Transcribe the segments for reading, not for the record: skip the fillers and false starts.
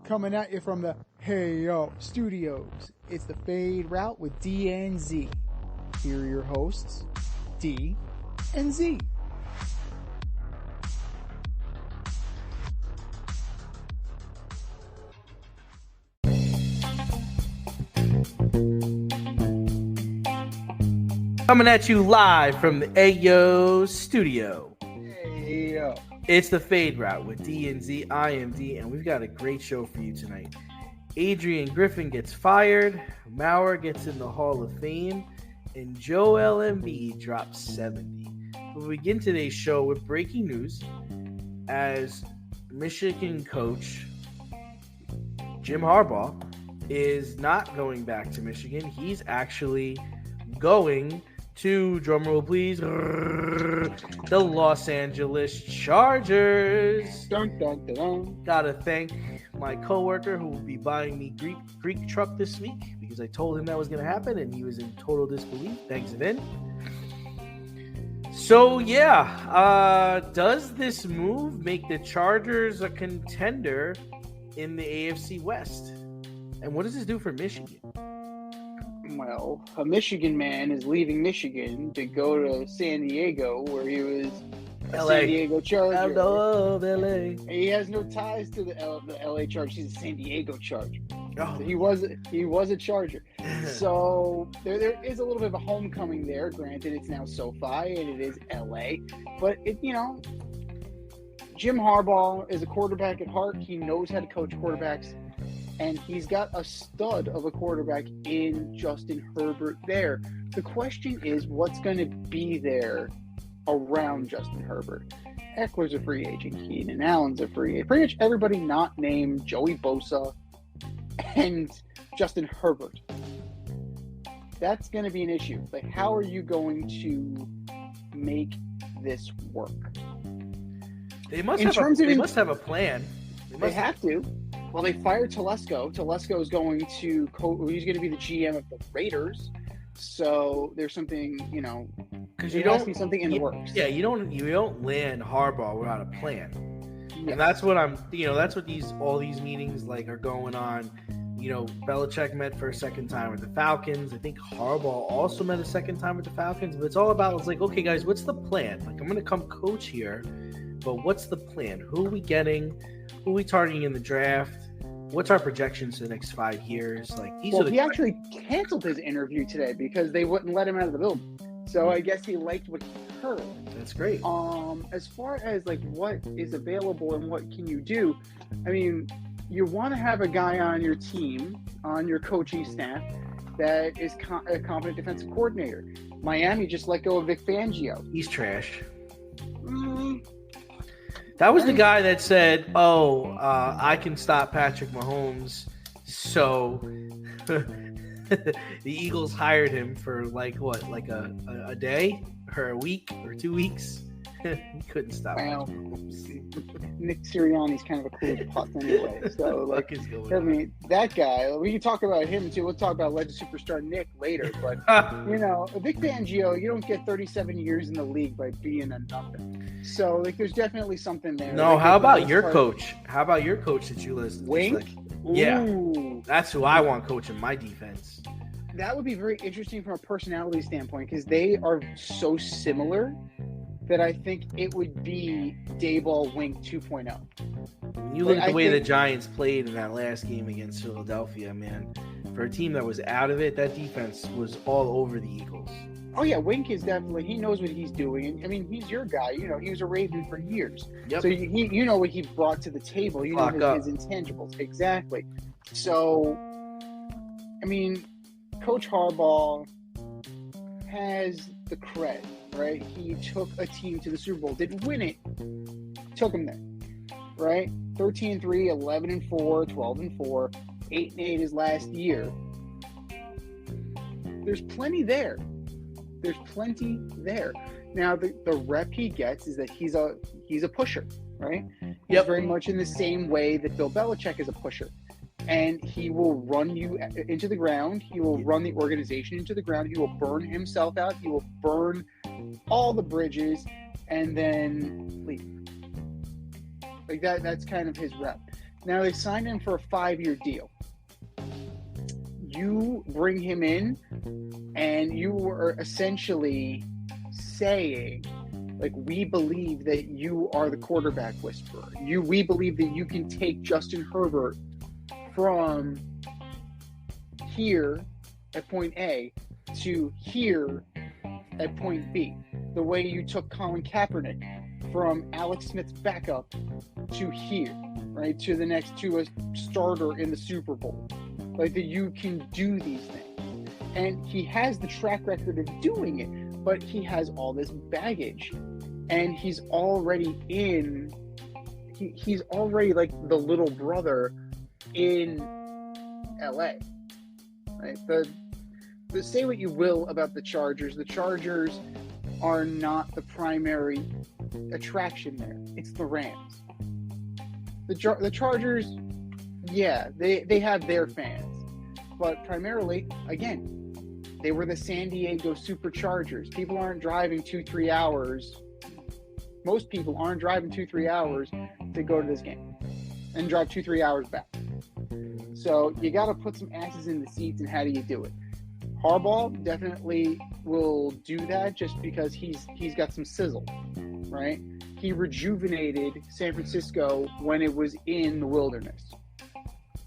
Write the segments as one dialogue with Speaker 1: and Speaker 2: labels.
Speaker 1: coming at you from the Hey Yo Studios. It's the Fade Route with D and Z. Here are your hosts, D and Z.
Speaker 2: Coming at you live from the Ayo Studio.
Speaker 1: Hey Yo.
Speaker 2: It's the Fade Route with D and Z. I am D, and we've got a great show for you tonight. Adrian Griffin gets fired, Maurer gets in the Hall of Fame, and Joel Embiid drops 70. We'll begin today's show with breaking news as Michigan coach Jim Harbaugh is not going back to Michigan. He's actually going to, drumroll please, the Los Angeles Chargers.
Speaker 1: Dun, dun, dun, dun.
Speaker 2: Gotta thank my coworker who will be buying me Greek truck this week because I told him that was going to happen and he was in total disbelief. Thanks, Vin. So, does this move make the Chargers a contender in the AFC West? And what does this do for Michigan?
Speaker 1: Well, a Michigan man is leaving Michigan to go to San Diego, where he was a San Diego Charger.
Speaker 2: I love LA.
Speaker 1: He has no ties to the LA Chargers. He's a San Diego Charger.
Speaker 2: Oh.
Speaker 1: So he was a Charger. So there is a little bit of a homecoming there. Granted, it's now SoFi and it is LA, but Jim Harbaugh is a quarterback at heart. He knows how to coach quarterbacks. And he's got a stud of a quarterback in Justin Herbert there. The question is, what's going to be there around Justin Herbert? Eckler's a free agent. Keenan Allen's a free agent. Pretty much everybody not named Joey Bosa and Justin Herbert. That's going to be an issue. Like, how are you going to make this work?
Speaker 2: They must have a plan.
Speaker 1: They have to. Well, they fired Telesco. Telesco is going to he's going to be the GM of the Raiders. So there's something, because
Speaker 2: you don't
Speaker 1: be something in the works.
Speaker 2: Yeah, you don't land Harbaugh without a plan.
Speaker 1: Yes.
Speaker 2: And that's what that's what all these meetings are going on. Belichick met for a second time with the Falcons. I think Harbaugh also met a second time with the Falcons. But it's all about, okay, guys, what's the plan? I'm going to come coach here, but what's the plan? Who are we getting? Who are we targeting in the draft? What's our projections for the next 5 years?
Speaker 1: He actually canceled his interview today because they wouldn't let him out of the building. So I guess he liked what he heard.
Speaker 2: That's great.
Speaker 1: As far as what is available and what can you do, I mean, you want to have a guy on your team, on your coaching staff, that is a competent defensive coordinator. Miami just let go of Vic Fangio.
Speaker 2: He's trash. That was the guy that said, I can stop Patrick Mahomes. So the Eagles hired him for a day or a week or 2 weeks. He couldn't stop.
Speaker 1: Well, Nick Sirianni's kind of a cool putt anyway. So, that guy, we can talk about him too. We'll talk about legend superstar Nick later. But, Vic Fangio, you don't get 37 years in the league by being a nothing. So, there's definitely something there.
Speaker 2: No, how about your coach? How about your coach that you list?
Speaker 1: Wink?
Speaker 2: Yeah.
Speaker 1: Ooh.
Speaker 2: That's who I want coaching my defense.
Speaker 1: That would be very interesting from a personality standpoint because they are so similar that I think it would be Dayball Wink 2.0.
Speaker 2: You look at the way the Giants played in that last game against Philadelphia, man. For a team that was out of it, that defense was all over the Eagles.
Speaker 1: Oh, yeah, Wink is definitely – he knows what he's doing. I mean, he's your guy. He was a Raven for years.
Speaker 2: Yep.
Speaker 1: So you know what he brought to the table. You know his intangibles. Exactly. So, I mean, Coach Harbaugh has the cred. Right, he took a team to the Super Bowl, didn't win it, took them there. Right, 13-3, 11-4, 12-4, 8-8 his last year. There's plenty there. Now the rep he gets is that he's a pusher, right? He's very much in the same way that Bill Belichick is a pusher. And he will run you into the ground. He will run the organization into the ground. He will burn himself out. He will burn all the bridges and then leave. That's kind of his rep. Now they signed him for a 5-year deal. You bring him in, and you are essentially saying, like, we believe that you are the quarterback whisperer. We believe that you can take Justin Herbert from here at point A to here at point B. The way you took Colin Kaepernick from Alex Smith's backup to here, right? To a starter in the Super Bowl. Like, that you can do these things. And he has the track record of doing it, but he has all this baggage. And he's already he's already like the little brother in LA. Right? Say what you will about the Chargers. The Chargers are not the primary attraction there. It's the Rams. The Chargers, yeah, they have their fans. But primarily, again, they were the San Diego Superchargers. People aren't driving 2-3 hours. Most people aren't driving 2-3 hours to go to this game and drive 2-3 hours back. So you got to put some asses in the seats, and how do you do it? Harbaugh definitely will do that just because he's got some sizzle, right? He rejuvenated San Francisco when it was in the wilderness.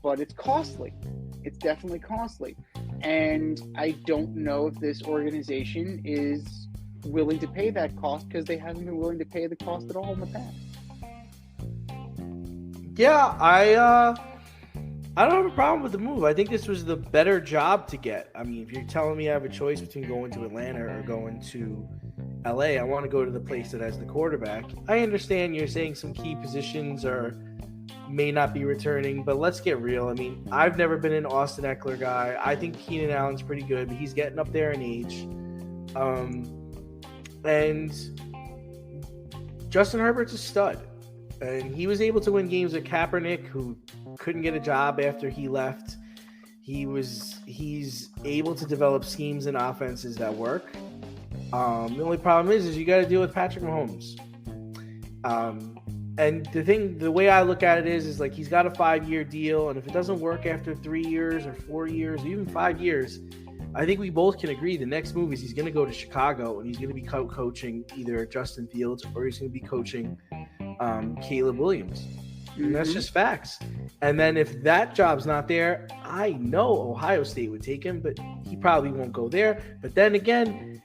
Speaker 1: But it's costly. It's definitely costly. And I don't know if this organization is willing to pay that cost, because they haven't been willing to pay the cost at all in the past.
Speaker 2: Yeah, I don't have a problem with the move. I think this was the better job to get. I mean, if you're telling me I have a choice between going to Atlanta or going to LA, I want to go to the place that has the quarterback. I understand you're saying some key positions may not be returning, but let's get real. I mean, I've never been an Austin Eckler guy. I think Keenan Allen's pretty good, but he's getting up there in age. And Justin Herbert's a stud. And he was able to win games with Kaepernick, who couldn't get a job after he left. He's able to develop schemes and offenses that work. The only problem is you got to deal with Patrick Mahomes. And the way I look at it is like, he's got a 5-year deal, and if it doesn't work after 3 years or 4 years, or even 5 years, I think we both can agree the next move is he's going to go to Chicago, and he's going to be coaching either Justin Fields, or he's going to be coaching Caleb Williams. And that's just facts. And then if that job's not there, I know Ohio State would take him, but he probably won't go there. But then again,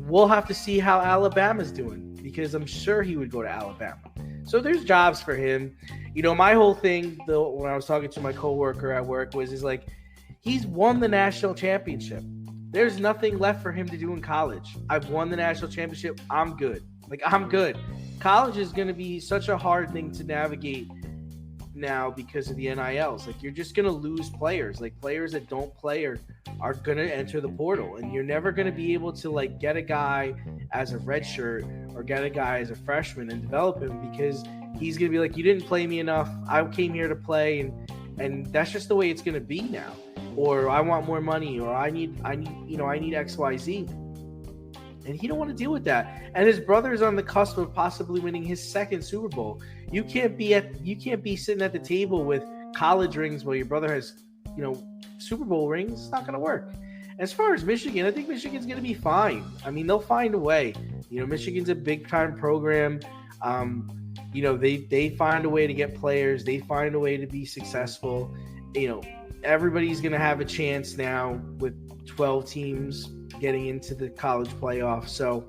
Speaker 2: we'll have to see how Alabama's doing, because I'm sure he would go to Alabama. So there's jobs for him. You know, my whole thing, though, when I was talking to my coworker at work, is like, he's won the national championship. There's nothing left for him to do in college. I've won the national championship. I'm good. I'm good. College is going to be such a hard thing to navigate now because of the NILs. Like, you're just going to lose players. Like, players that don't play are going to enter the portal, and you're never going to be able to, like, get a guy as a redshirt or get a guy as a freshman and develop him, because he's going to be like, you didn't play me enough. I came here to play, and that's just the way it's going to be now. Or I want more money, or I need XYZ. And he don't want to deal with that. And his brother's on the cusp of possibly winning his second Super Bowl. You can't be sitting at the table with college rings while your brother has, Super Bowl rings. It's not going to work. As far as Michigan, I think Michigan's going to be fine. I mean, they'll find a way. Michigan's a big time program. They find a way to get players. They find a way to be successful. Everybody's going to have a chance now with 12 teams getting into the college playoff. So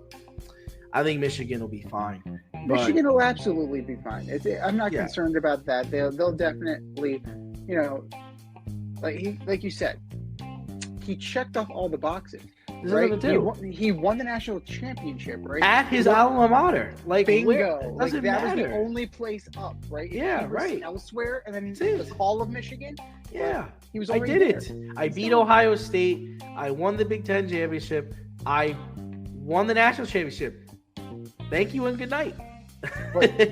Speaker 2: I think Michigan will be fine.
Speaker 1: Michigan will absolutely be fine. I'm not concerned about that. They'll definitely, like you said, he checked off all the boxes. Right? He won the national championship, right?
Speaker 2: At his alma mater.
Speaker 1: Bingo.
Speaker 2: Was
Speaker 1: the only place up, right?
Speaker 2: Yeah, right.
Speaker 1: Elsewhere, and then the Hall of Michigan.
Speaker 2: Yeah.
Speaker 1: He was
Speaker 2: I did it. I beat Ohio State. I won the Big Ten championship. I won the national championship. Thank you and good night.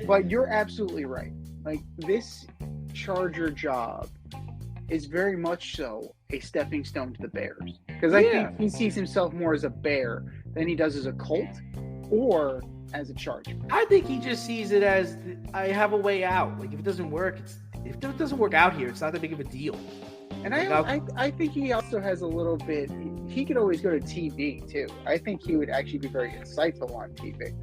Speaker 1: but you're absolutely right. Like, this Charger job is very much so a stepping stone to the Bears. Because I think he sees himself more as a Bear than he does as a Colt or as a Charger.
Speaker 2: I think he just sees it as, I have a way out. Like, if it doesn't work, if it doesn't work out here, it's not that big of a deal.
Speaker 1: And I think he also has a little bit. He could always go to TV too. I think he would actually be very insightful on TV.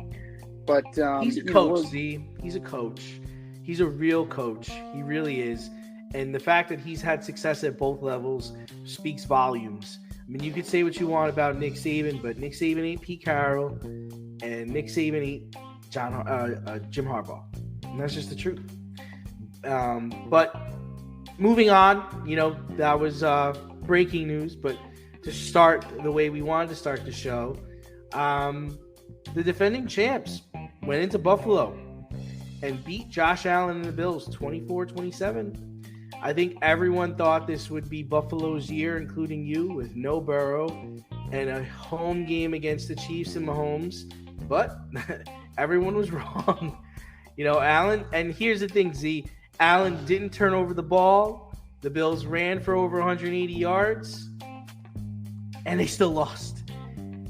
Speaker 1: But
Speaker 2: he's a coach. He's a coach. He's a real coach. He really is. And the fact that he's had success at both levels speaks volumes. I mean, you could say what you want about Nick Saban, but Nick Saban ain't Pete Carroll, and Nick Saban ain't Jim Harbaugh. And that's just the truth. But moving on, that was breaking news. But to start the way we wanted to start the show, the defending champs went into Buffalo and beat Josh Allen and the Bills 24-27. I think everyone thought this would be Buffalo's year, including you, with no Burrow and a home game against the Chiefs and Mahomes. But everyone was wrong. Allen, and here's the thing, Z. Allen didn't turn over the ball. The Bills ran for over 180 yards, and they still lost.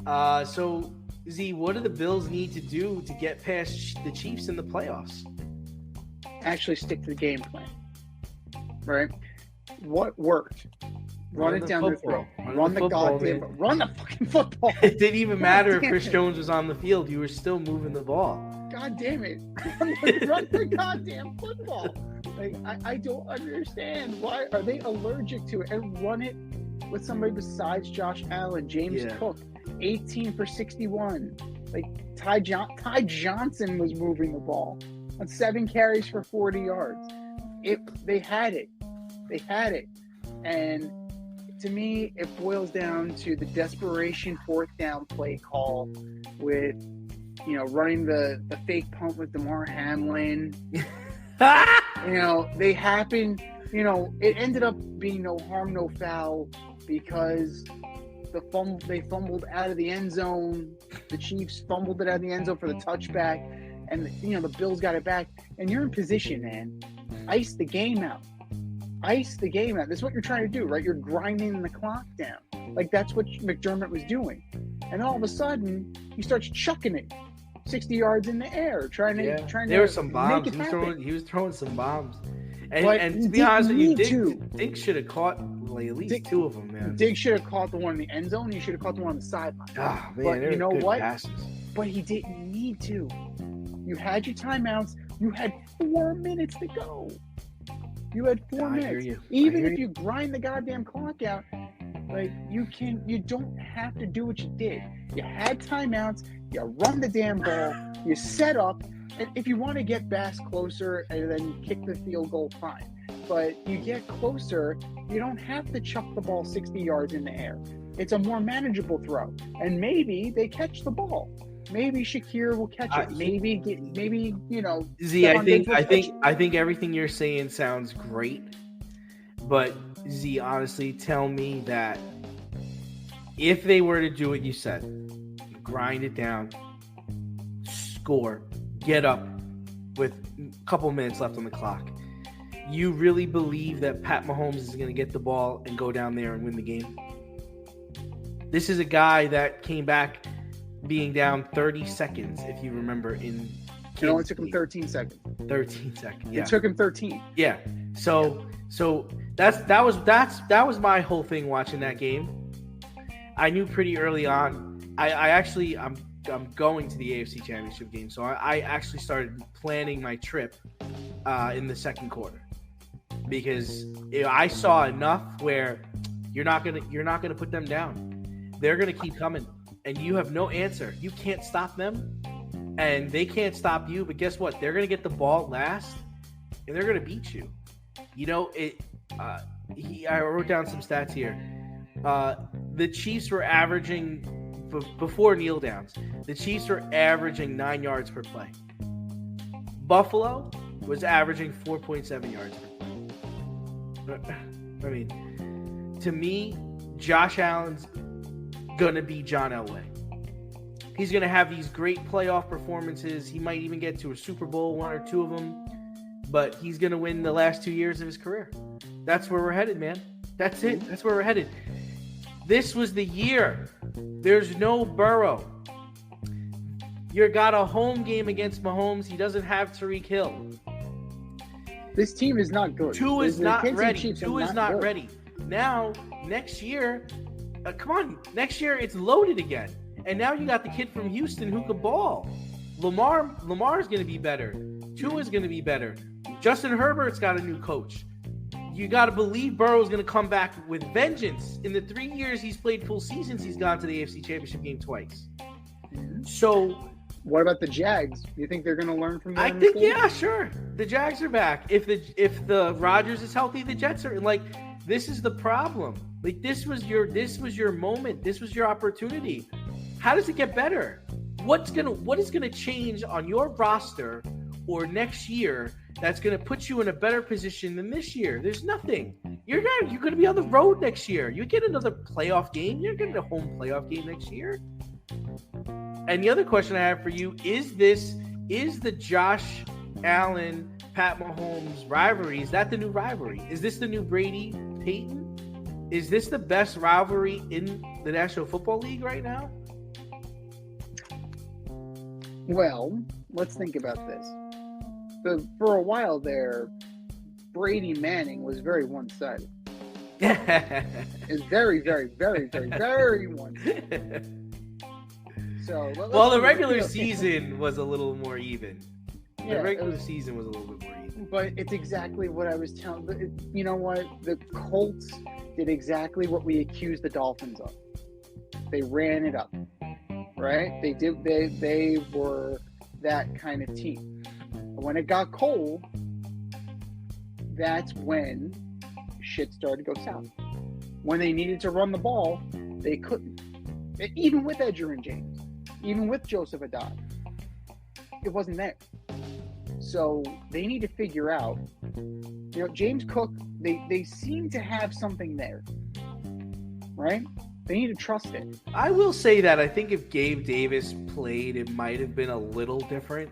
Speaker 2: So, Z, what do the Bills need to do to get past the Chiefs in the playoffs?
Speaker 1: Actually stick to the game plan. Right? What worked? Run it down their throat. Run the goddamn ball. Run the fucking football.
Speaker 2: It didn't even matter if Chris Jones was on the field. You were still moving the ball.
Speaker 1: God damn it. Run the goddamn football. Like, I don't understand. Why are they allergic to it? And run it with somebody besides Josh Allen, James Cook, 18 for 61. Like, Ty Johnson was moving the ball on 7 carries for 40 yards. They had it. They had it. And to me, it boils down to the desperation 4th down play call with, running the fake punt with DeMar Hamlin. They happened, it ended up being no harm, no foul because they fumbled out of the end zone. The Chiefs fumbled it out of the end zone for the touchback. And, the Bills got it back. And you're in position, man. Ice the game out. Ice the game out. That's what you're trying to do, right? You're grinding the clock down. Like, that's what McDermott was doing. And all of a sudden, he starts chucking it 60 yards in the air, trying to
Speaker 2: there were some bombs. He was throwing some bombs. And to be honest with you, Diggs should have caught at least 2 of them, man.
Speaker 1: Diggs should have caught the one in the end zone. He should have caught the one on the sideline.
Speaker 2: Ah, man, but you know what? Passes.
Speaker 1: But he didn't need to. You had your timeouts. You had 4 minutes to go. You had 4 minutes. Even if you grind the goddamn clock out, like, you don't have to do what you did. You had timeouts. You run the damn ball. You set up. And if you want to get Bass closer and then kick the field goal, fine. But you get closer, you don't have to chuck the ball 60 yards in the air. It's a more manageable throw. And maybe they catch the ball. Maybe Shakir will catch it. Maybe
Speaker 2: Z, I think everything you're saying sounds great. But Z, honestly, tell me that if they were to do what you said, grind it down, score, get up with a couple minutes left on the clock, you really believe that Pat Mahomes is going to get the ball and go down there and win the game? This is a guy that came back being down 30 seconds, if you remember. It
Speaker 1: only took him 13 seconds.
Speaker 2: 13 seconds. Yeah.
Speaker 1: It took him 13.
Speaker 2: Yeah. So that was my whole thing watching that game. I knew pretty early on. I'm going to the AFC Championship game, so I actually started planning my trip in the second quarter because I saw enough where you're not gonna put them down. They're gonna keep coming. And you have no answer. You can't stop them, and they can't stop you. But guess what? They're going to get the ball last, and they're going to beat you. I wrote down some stats here. The Chiefs were averaging, before kneel downs, the Chiefs were averaging 9 yards per play. Buffalo was averaging 4.7 yards per play. I mean, to me, Josh Allen's gonna be John Elway. He's gonna have these great playoff performances. He might even get to a Super Bowl, 1 or 2 of them, but he's gonna win the last 2 years of his career. That's where we're headed, man. That's it. That's where we're headed. This was the year. There's no Burrow. You got a home game against Mahomes. He doesn't have Tyreek Hill.
Speaker 1: This team is not good.
Speaker 2: Two is not ready.
Speaker 1: Chiefs
Speaker 2: Two is not ready. Now, next year, come on. Next year, it's loaded again. And now you got the kid from Houston who could ball. Lamar's going to be better. Tua's going to be better. Justin Herbert's got a new coach. You got to believe Burrow's going to come back with vengeance. In the 3 years he's played full seasons, he's gone to the AFC Championship game twice. So,
Speaker 1: what about the Jags? You think they're going to learn from that?
Speaker 2: I think, yeah, sure. The Jags are back. If the Rodgers is healthy, the Jets are. Like, this is the problem. Like, this was your moment. This was your opportunity. How does it get better? What is gonna change on your roster or next year that's gonna put you in a better position than this year? There's nothing. You're gonna be on the road next year. You get another playoff game. You're getting a home playoff game next year. And the other question I have for you is the Josh Allen, Pat Mahomes rivalry? Is that the new rivalry? Is this the new Brady Peyton? Is this the best rivalry in the National Football League right now?
Speaker 1: Well, let's think about this. For a while there, Brady Manning was very one-sided. It's very, very, very, very, very one-sided. So,
Speaker 2: the regular season was a little more even. The regular season was a little bit more even.
Speaker 1: But it's exactly what I was telling. You know what? The Colts did exactly what we accused the Dolphins of. They ran it up. Right? They were that kind of team. But when it got cold, that's when shit started to go south. When they needed to run the ball, they couldn't. Even with Edgerrin James, even with Joseph Haddad, it wasn't there. So they need to figure out, James Cook, they seem to have something there. Right? They need to trust it.
Speaker 2: I will say that I think if Gabe Davis played, it might have been a little different.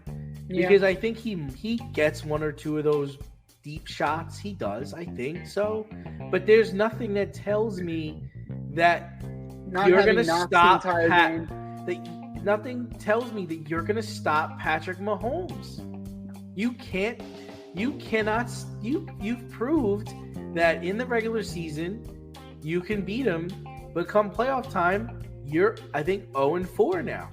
Speaker 2: Because I think he gets one or two of those deep shots. He does, I think so. But there's nothing that tells me that you're going to stop nothing tells me that you're going to stop Patrick Mahomes. You've proved that in the regular season you can beat him. But come playoff time, you're, I think, 0-4 now.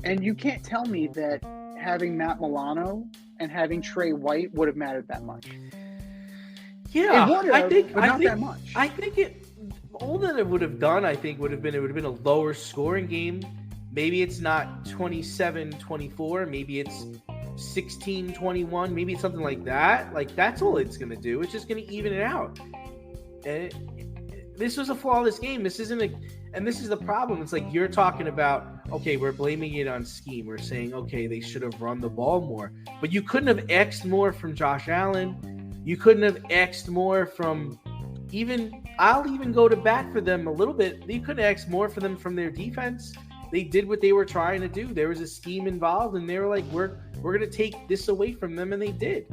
Speaker 1: And you can't tell me that having Matt Milano and having Trey White would have mattered that much.
Speaker 2: Yeah,
Speaker 1: it would have, but not that much.
Speaker 2: I think all that it would have done, I think, would have been a lower scoring game. Maybe it's not 27-24. Maybe it's 16-21. Maybe it's something like that. Like, that's all it's going to do. It's just going to even it out. And this was a flawless game. This isn't and this is the problem. It's like you're talking about, okay, we're blaming it on scheme. We're saying, okay, they should have run the ball more. But you couldn't have asked more from Josh Allen. You couldn't have asked more from I'll even go to bat for them a little bit. You couldn't have asked more for them from their defense. They did what they were trying to do. There was a scheme involved, and they were like, we're going to take this away from them, and they did.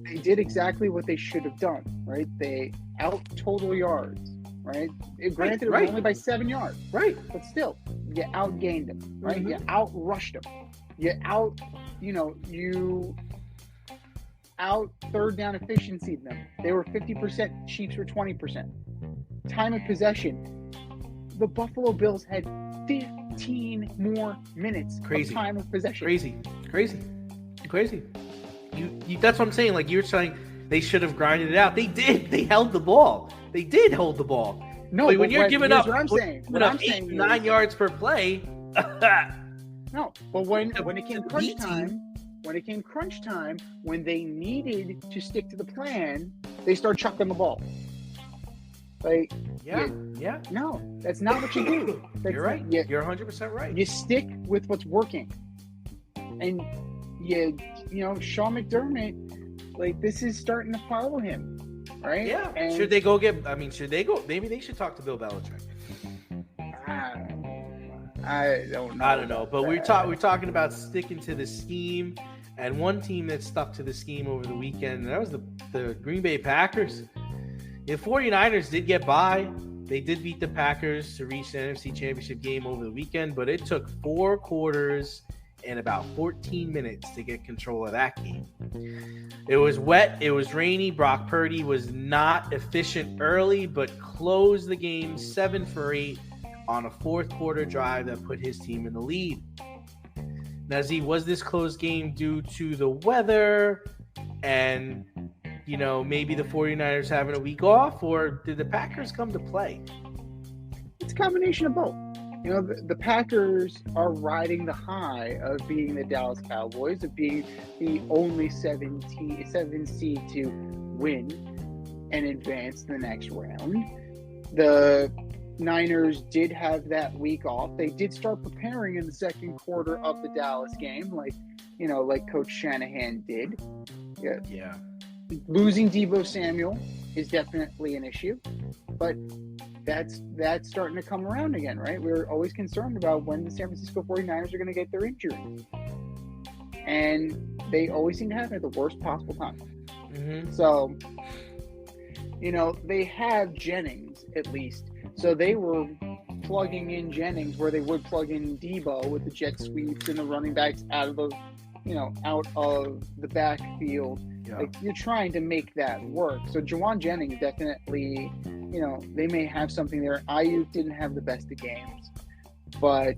Speaker 1: They did exactly what they should have done, right? They out total yards. Right? Granted, it was only by 7 yards.
Speaker 2: Right.
Speaker 1: But still, you outgained them. Right?
Speaker 2: Mm-hmm.
Speaker 1: You outrushed them. You out third down efficiency them. They were 50%. Chiefs were 20%. Time of possession. The Buffalo Bills had 15 more minutes of time of possession.
Speaker 2: Crazy. You that's what I'm saying. Like, you're saying they should have grinded it out. They did. They held the ball. They did hold the ball.
Speaker 1: No,
Speaker 2: like, when you're giving up,
Speaker 1: what I'm saying. What I'm saying
Speaker 2: 9 yards per play.
Speaker 1: No, but when it came crunch time, when they needed to stick to the plan, they start chucking the ball. Like,
Speaker 2: yeah.
Speaker 1: No, that's not what you do.
Speaker 2: You're right. You're 100% right.
Speaker 1: You stick with what's working, and Sean McDermott, like, this is starting to follow him, right?
Speaker 2: Yeah.
Speaker 1: And
Speaker 2: should they go? Maybe they should talk to Bill Belichick.
Speaker 1: I don't know.
Speaker 2: I don't know, but we're talking about sticking to the scheme, and one team that stuck to the scheme over the weekend, and that was the Green Bay Packers. The 49ers did get by. They did beat the Packers to reach the NFC Championship game over the weekend, but it took 4 quarters and about 14 minutes to get control of that game. It was wet. It was rainy. Brock Purdy was not efficient early, but closed the game 7 for 8 on a fourth quarter drive that put his team in the lead. Now, Z, was this close game due to the weather and, maybe the 49ers having a week off, or did the Packers come to play?
Speaker 1: It's a combination of both. The Packers are riding the high of being the Dallas Cowboys, of being the only 7 seed to win and advance to the next round. The Niners did have that week off. They did start preparing in the second quarter of the Dallas game, like Coach Shanahan did.
Speaker 2: Yeah.
Speaker 1: Losing Deebo Samuel is definitely an issue, but that's starting to come around again, right? We're always concerned about when the San Francisco 49ers are going to get their injury. And they always seem to happen at the worst possible time.
Speaker 2: Mm-hmm.
Speaker 1: So, they have Jennings at least. So they were plugging in Jennings where they would plug in Deebo with the jet sweeps and the running backs out of the backfield. Yeah. Like, you're trying to make that work. So Juwan Jennings definitely, they may have something there. Ayuk didn't have the best of games, but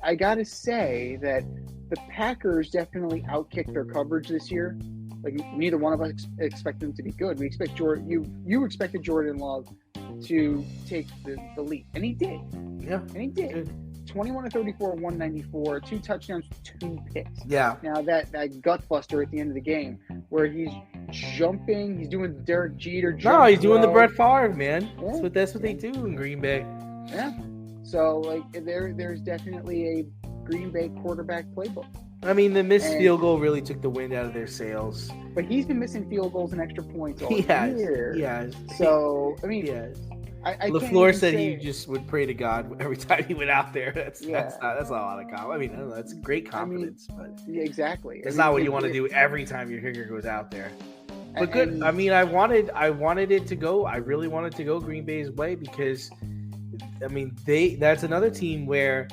Speaker 1: I got to say that the Packers definitely outkicked their coverage this year. Like, neither one of us expect them to be good. We expect you expected Jordan Love to take the lead, and he did.
Speaker 2: Yeah,
Speaker 1: and he did. 21-34, 194, 2 touchdowns, 2 picks.
Speaker 2: Yeah.
Speaker 1: Now that gut buster at the end of the game, where he's jumping, he's doing the Derek Jeter jump.
Speaker 2: No, he's doing the Brett Favre, man.
Speaker 1: Yeah.
Speaker 2: That's what they do in Green Bay.
Speaker 1: Yeah. So there's definitely a Green Bay quarterback playbook.
Speaker 2: I mean, the missed field goal really took the wind out of their sails.
Speaker 1: But he's been missing field goals and extra points all year.
Speaker 2: Yeah.
Speaker 1: So I mean, I
Speaker 2: LaFleur said he just would pray to God every time he went out there. That's not a lot of confidence. I mean, I don't know, that's great confidence, but
Speaker 1: exactly.
Speaker 2: It's not what you want to do every time your kicker goes out there. But good. I mean, I wanted it to go. I really wanted to go Green Bay's way because, I mean, that's another team where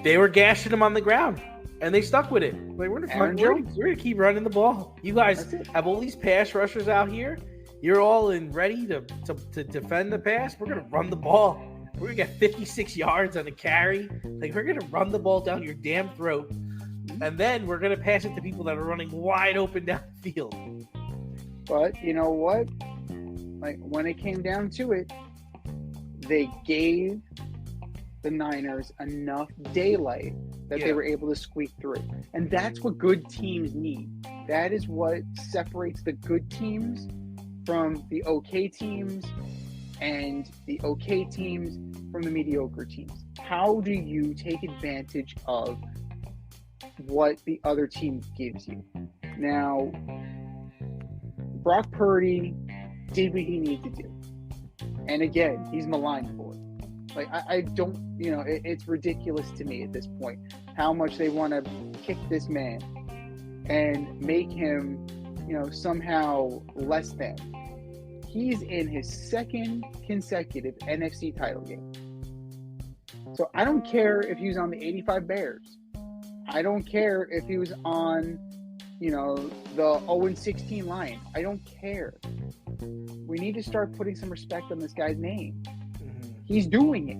Speaker 2: they were gashing them on the ground. And they stuck with it. Like, we're gonna keep running the ball. You guys have all these pass rushers out here. You're all ready to defend the pass. We're gonna run the ball. We're gonna get 56 yards on a carry. Like, we're gonna run the ball down your damn throat, and then we're gonna pass it to people that are running wide open down the field.
Speaker 1: But you know what? Like, when it came down to it, they gave the Niners enough daylight that they were able to squeak through. And that's what good teams need. That is what separates the good teams from the okay teams and the okay teams from the mediocre teams. How do you take advantage of what the other team gives you? Now, Brock Purdy did what he needed to do. And again, he's maligned for it. Like, I don't, it's ridiculous to me at this point how much they want to kick this man and make him, somehow less than. He's in his second consecutive NFC title game. So I don't care if he was on the 85 Bears. I don't care if he was on, the 0-16 Lions. I don't care. We need to start putting some respect on this guy's name. He's doing it,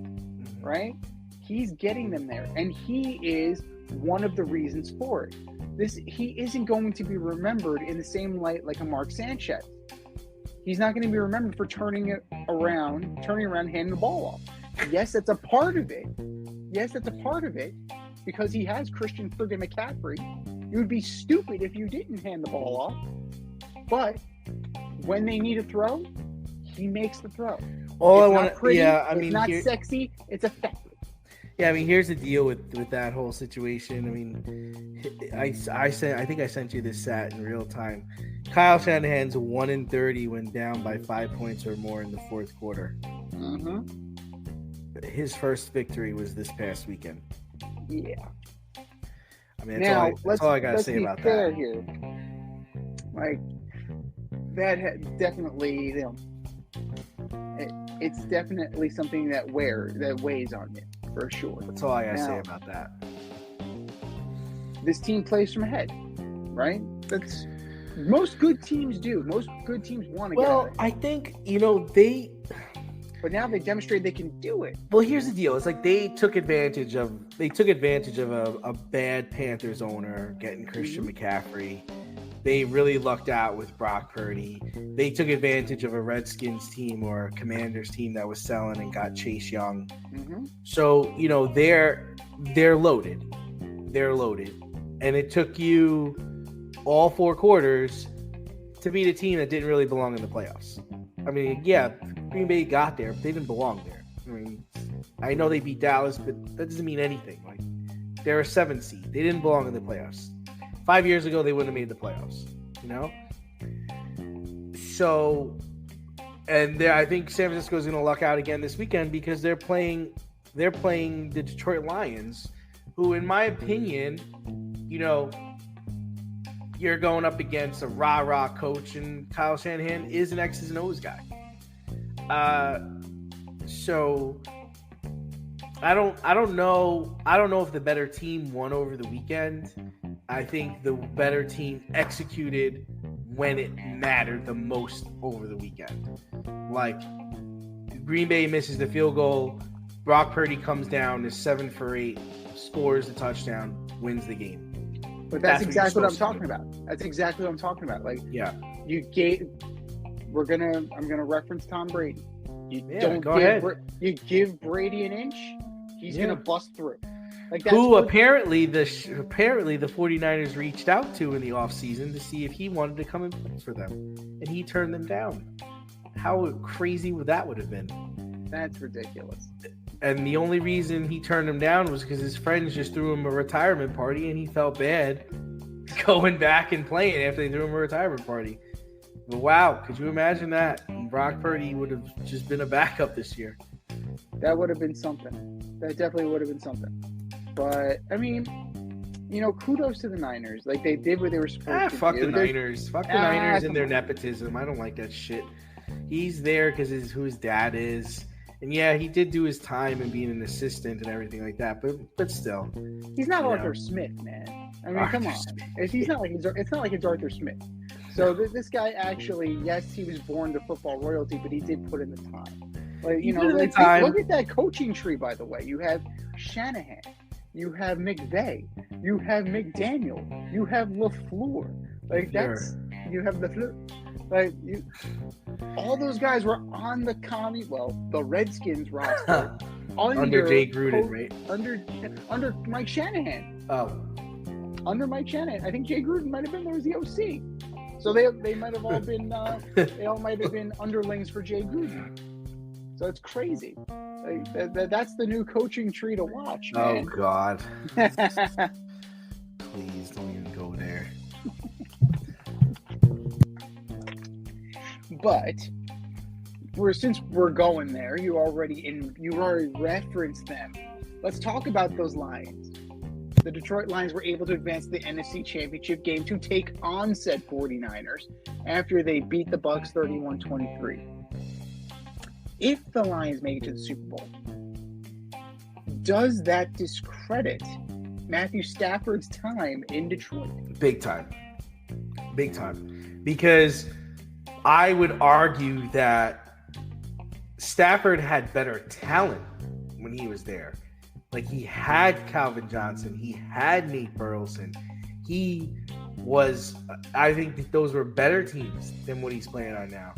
Speaker 1: right? He's getting them there, and he is one of the reasons for it. He isn't going to be remembered in the same light like a Mark Sanchez. He's not going to be remembered for turning around, handing the ball off. Yes, that's a part of it. Because he has Christian friggin' McCaffrey. You would be stupid if you didn't hand the ball off. But when they need a throw, he makes the throw. It's not sexy. It's effective.
Speaker 2: Yeah, I mean, here's the deal with that whole situation. I mean, I think I sent you this stat in real time. Kyle Shanahan's 1-30 when down by 5 points or more in the fourth quarter. His first victory was this past weekend.
Speaker 1: Yeah.
Speaker 2: I mean, that's all I got to say about that.
Speaker 1: Here. Like, that definitely, it's definitely something that weighs on you, for sure.
Speaker 2: That's all I got to say about that.
Speaker 1: This team plays from ahead, right? That's most good teams do. Most good teams want to get
Speaker 2: Well,
Speaker 1: out of it.
Speaker 2: I think,
Speaker 1: But now they demonstrate they can do it.
Speaker 2: well, here's the deal. It's like they took advantage of a bad Panthers owner getting Christian McCaffrey. They really lucked out with Brock Purdy. They took advantage of a Redskins team or a Commanders team that was selling and got Chase Young.
Speaker 1: Mm-hmm.
Speaker 2: So, they're loaded. They're loaded. And it took you all 4 quarters to beat a team that didn't really belong in the playoffs. I mean, yeah, Green Bay got there, but they didn't belong there. I mean, I know they beat Dallas, but that doesn't mean anything. Like, they're a 7 seed. They didn't belong in the playoffs. 5 years ago, they wouldn't have made the playoffs, So, and I think San Francisco is going to luck out again this weekend because they're playing the Detroit Lions, who, in my opinion, you're going up against a rah-rah coach, and Kyle Shanahan is an X's and O's guy. So I don't know if the better team won over the weekend. I think the better team executed when it mattered the most over the weekend. Like, Green Bay misses the field goal, Brock Purdy comes down, is 7 for 8, scores the touchdown, wins the game.
Speaker 1: But that's exactly what I'm talking about. That's exactly what I'm talking about. Like,
Speaker 2: yeah,
Speaker 1: I'm gonna reference Tom Brady. You give Brady an inch, he's gonna bust through. Like, that's
Speaker 2: apparently the 49ers reached out to in the offseason to see if he wanted to come and play for them, and he turned them down. How crazy would that have been?
Speaker 1: That's ridiculous.
Speaker 2: And the only reason he turned him down was because his friends just threw him a retirement party, and he felt bad going back and playing after they threw him a retirement party. But wow, could you imagine that? Brock Purdy would have just been a backup this year.
Speaker 1: That would have been something. That definitely would have been something. But, I mean, kudos to the Niners. Like, they did what they were supposed to
Speaker 2: fuck
Speaker 1: do.
Speaker 2: The Niners. Fuck the Niners and their nepotism. I don't like that shit. He's there because who his dad is. And yeah, he did do his time and being an assistant and everything like that, but still,
Speaker 1: he's not Arthur Smith, man. I mean, come on, it's not like it's Arthur Smith. So this guy actually, yes, he was born to football royalty, but he did put in the time. Like, look at that coaching tree. By the way, you have Shanahan, you have McVay, you have McDaniel, you have LaFleur. Like, you have LaFleur. Like, all those guys were on the the Redskins roster
Speaker 2: under Jay Gruden, right?
Speaker 1: Under Mike Shanahan.
Speaker 2: Oh,
Speaker 1: under Mike Shanahan. I think Jay Gruden might have been there as the OC. So they might have all been they all might have been underlings for Jay Gruden. So it's crazy. Like, that's the new coaching tree to watch, man.
Speaker 2: Oh God! Please don't even go there.
Speaker 1: But since we're going there, you already referenced them. Let's talk about those Lions. The Detroit Lions were able to advance to the NFC Championship game to take on said 49ers after they beat the Bucs 31-23. If the Lions make it to the Super Bowl, does that discredit Matthew Stafford's time in Detroit?
Speaker 2: Big time. Because I would argue that Stafford had better talent when he was there. Like, he had Calvin Johnson. He had Nate Burleson. I think that those were better teams than what he's playing on now.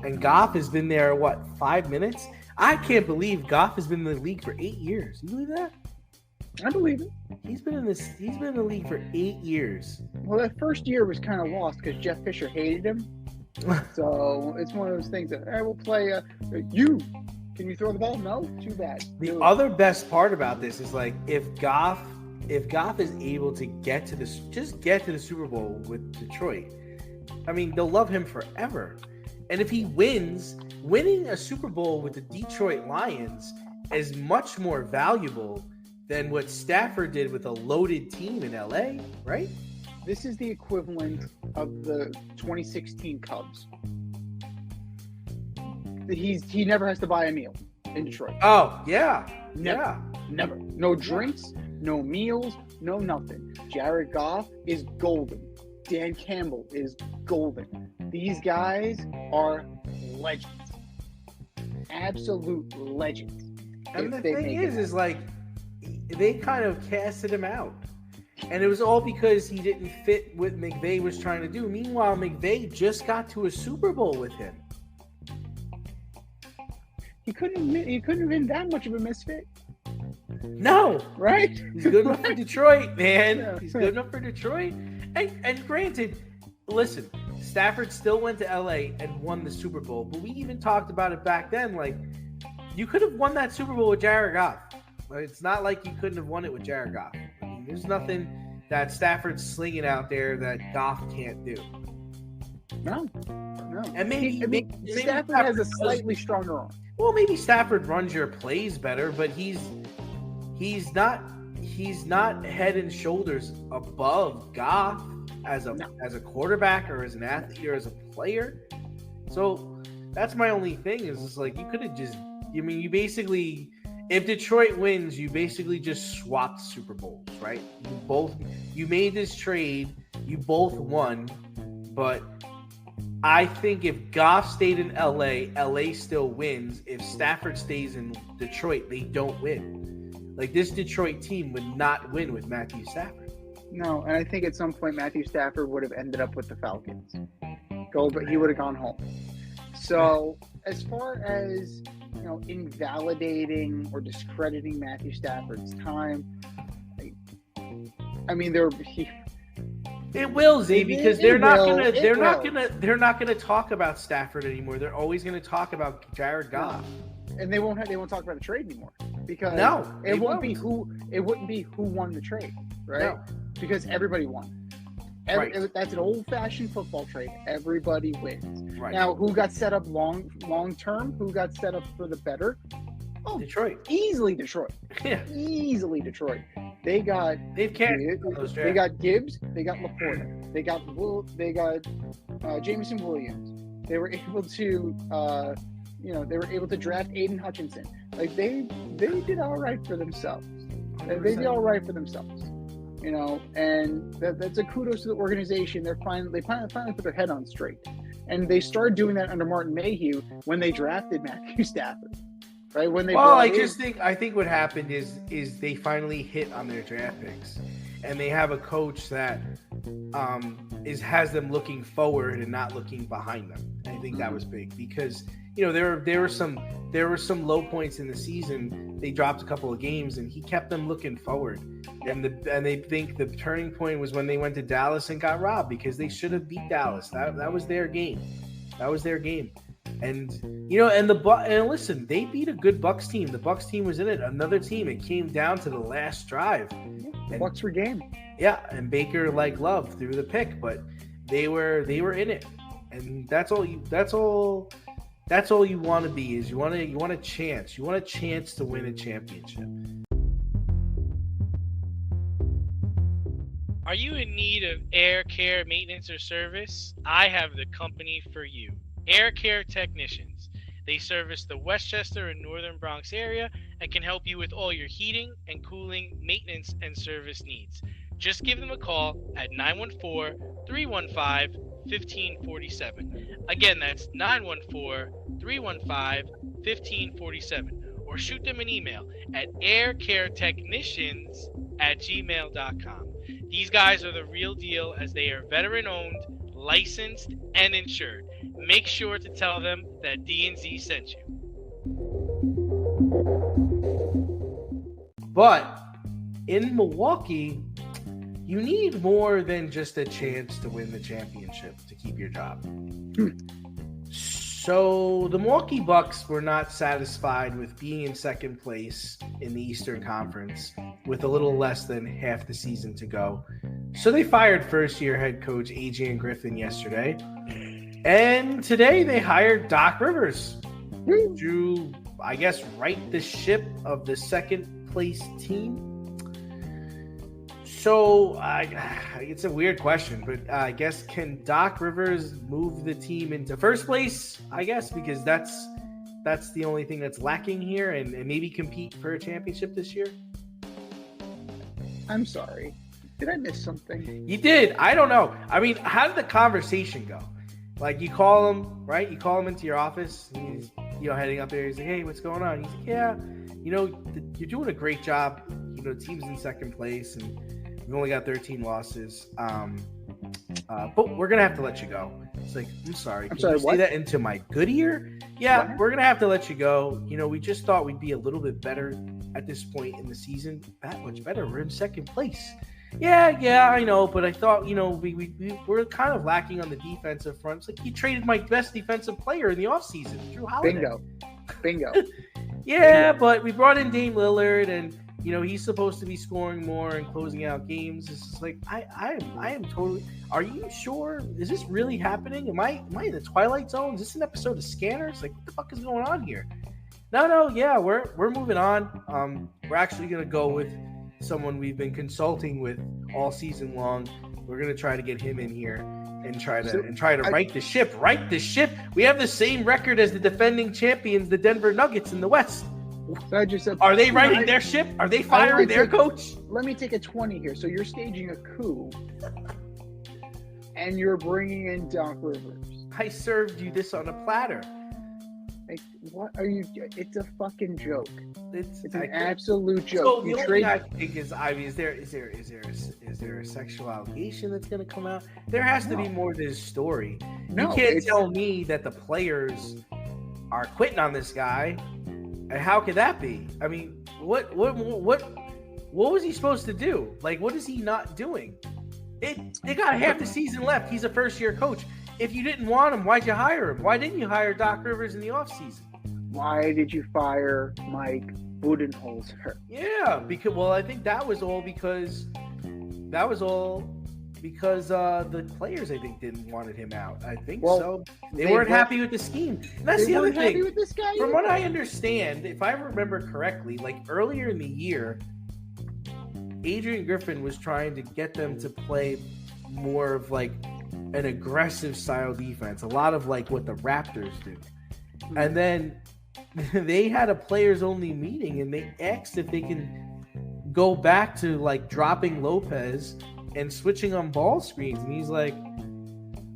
Speaker 2: And Goff has been there, 5 minutes? I can't believe Goff has been in the league for 8 years. You believe that?
Speaker 1: I believe it.
Speaker 2: He's been in the league for 8 years.
Speaker 1: Well, that first year was kind of lost because Jeff Fisher hated him. So it's one of those things that we'll play. Can you throw the ball? No, too bad.
Speaker 2: The other best part about this is, like, if Goff is able to get to the Super Bowl with Detroit, I mean, they'll love him forever. And if he winning a Super Bowl with the Detroit Lions is much more valuable than what Stafford did with a loaded team in LA, right?
Speaker 1: This is the equivalent of the 2016 Cubs. He never has to buy a meal in Detroit.
Speaker 2: Oh, yeah.
Speaker 1: Never. No drinks, no meals, no nothing. Jared Goff is golden. Dan Campbell is golden. These guys are legends. Absolute legends.
Speaker 2: And the thing is like, they kind of casted him out. And it was all because he didn't fit what McVay was trying to do. Meanwhile, McVay just got to a Super Bowl with him.
Speaker 1: He couldn't have been that much of a misfit.
Speaker 2: No.
Speaker 1: Right?
Speaker 2: He's good enough for Detroit, man. Yeah. He's good enough for Detroit. And granted, listen, Stafford still went to LA and won the Super Bowl. But we even talked about it back then. Like, you could have won that Super Bowl with Jared Goff. It's not like you couldn't have won it with Jared Goff. I mean, there's nothing that Stafford's slinging out there that Goff can't do.
Speaker 1: No.
Speaker 2: And maybe
Speaker 1: Stafford has a slightly stronger arm.
Speaker 2: Well, maybe Stafford runs your plays better, but he's not head and shoulders above Goff as a quarterback or as an athlete or as a player. So that's my only thing is it's like you could have just. I mean, you basically. If Detroit wins, you basically just swapped Super Bowls, right? You made this trade, you both won, but I think if Goff stayed in LA, LA still wins. If Stafford stays in Detroit, they don't win. Like, this Detroit team would not win with Matthew Stafford.
Speaker 1: No, and I think at some point Matthew Stafford would have ended up with the Falcons. But he would have gone home. So, as far as invalidating or discrediting Matthew Stafford's time. I mean,
Speaker 2: it will, Z, because they're not gonna talk about Stafford anymore. They're always gonna talk about Jared Goff,
Speaker 1: and they won't talk about the trade anymore because it wouldn't be who won the trade, right? No. Because everybody won. Right. That's an old-fashioned football trade. Everybody wins. Right. Now, who got set up long term? Who got set up for the better? Oh,
Speaker 2: Detroit.
Speaker 1: Easily Detroit.
Speaker 2: Yeah.
Speaker 1: Easily Detroit. They got Gibbs. They got Laporta. They got Jameson Williams. They were able to draft Aiden Hutchinson. Like they did all right for themselves. 100%. They did all right for themselves. And that's a kudos to the organization. They finally put their head on straight, and they started doing that under Martin Mayhew when they drafted Matthew Stafford, right?
Speaker 2: I think what happened is they finally hit on their draft picks, and they have a coach that has them looking forward and not looking behind them. I think that was big because there were some low points in the season. They dropped a couple of games, and he kept them looking forward. And they think the turning point was when they went to Dallas and got robbed because they should have beat Dallas. That was their game. That was their game. And listen, they beat a good Bucs team. The Bucs team was in it. Another team. It came down to the last drive.
Speaker 1: The Bucs were game.
Speaker 2: Yeah, and Baker Love threw the pick, but they were in it. And that's all you want to be is you want a chance. You want a chance to win a championship.
Speaker 3: Are you in need of air care maintenance or service? I have the company for you. Air Care Technicians. They service the Westchester and Northern Bronx area and can help you with all your heating and cooling, maintenance, and service needs. Just give them a call at 914-315-1547. Again, that's 914-315-1547. Or shoot them an email at aircaretechnicians@gmail.com. These guys are the real deal as they are veteran-owned, licensed, and insured. Make sure to tell them that D&Z sent you.
Speaker 2: But in Milwaukee, you need more than just a chance to win the championship to keep your job. So the Milwaukee Bucks were not satisfied with being in second place in the Eastern Conference with a little less than half the season to go. So they fired first-year head coach Adrian Griffin yesterday. And today they hired Doc Rivers to, I guess, right the ship of the second-place team. So it's a weird question, but I guess can Doc Rivers move the team into first place? I guess because that's the only thing that's lacking here, and maybe compete for a championship this year.
Speaker 1: I'm sorry. Did I miss something?
Speaker 2: You did. I don't know. I mean, how did the conversation go? Like, you call him, right? You call him into your office. And he's, heading up there. He's like, hey, what's going on? He's like, yeah, you're doing a great job. The team's in second place, and we've only got 13 losses. But we're going to have to let you go. It's like, I'm sorry. Can you say that into my good ear? Yeah, what? We're going to have to let you go. We just thought we'd be a little bit better at this point in the season. That much better. We're in second place. Yeah, I know. But I thought, we're kind of lacking on the defensive front. It's like, you traded my best defensive player in the offseason, Drew Holiday.
Speaker 1: Bingo.
Speaker 2: Yeah, but we brought in Dame Lillard, and he's supposed to be scoring more and closing out games. It's just like, I am totally. Are you sure? Is this really happening? Am I in the Twilight Zone? Is this an episode of Scanners? Like, what the fuck is going on here? No. Yeah, we're moving on. We're actually gonna go with someone we've been consulting with all season long. We're gonna try to get him in here and try to right the ship. Right the ship. We have the same record as the defending champions, the Denver Nuggets in the West.
Speaker 1: So I just said,
Speaker 2: are they righting their ship? Are they firing their coach?
Speaker 1: Let me take a 20 here. So you're staging a coup, and you're bringing in Doc Rivers.
Speaker 2: I served you this on a platter.
Speaker 1: Like, what are you? It's a fucking joke. It's an absolute joke.
Speaker 2: So the only thing I think is, is there a sexual allegation that's going to come out? There has to be more to this story. You can't tell me that the players are quitting on this guy. And how could that be? I mean, what was he supposed to do? Like, what is he not doing? They got half the season left. He's a first-year coach. If you didn't want him, why'd you hire him? Why didn't you hire Doc Rivers in the offseason?
Speaker 1: Why did you fire Mike Budenholzer?
Speaker 2: Yeah, I think that was all because the players, I think, didn't wanted him out. I think so. They weren't happy with the scheme. And that's the other thing. Happy with this guy From what I understand, if I remember correctly, like earlier in the year, Adrian Griffin was trying to get them to play more of like an aggressive style defense, a lot of like what the Raptors do. And then they had a players only meeting, and they asked if they can go back to like dropping Lopez and switching on ball screens. And he's like,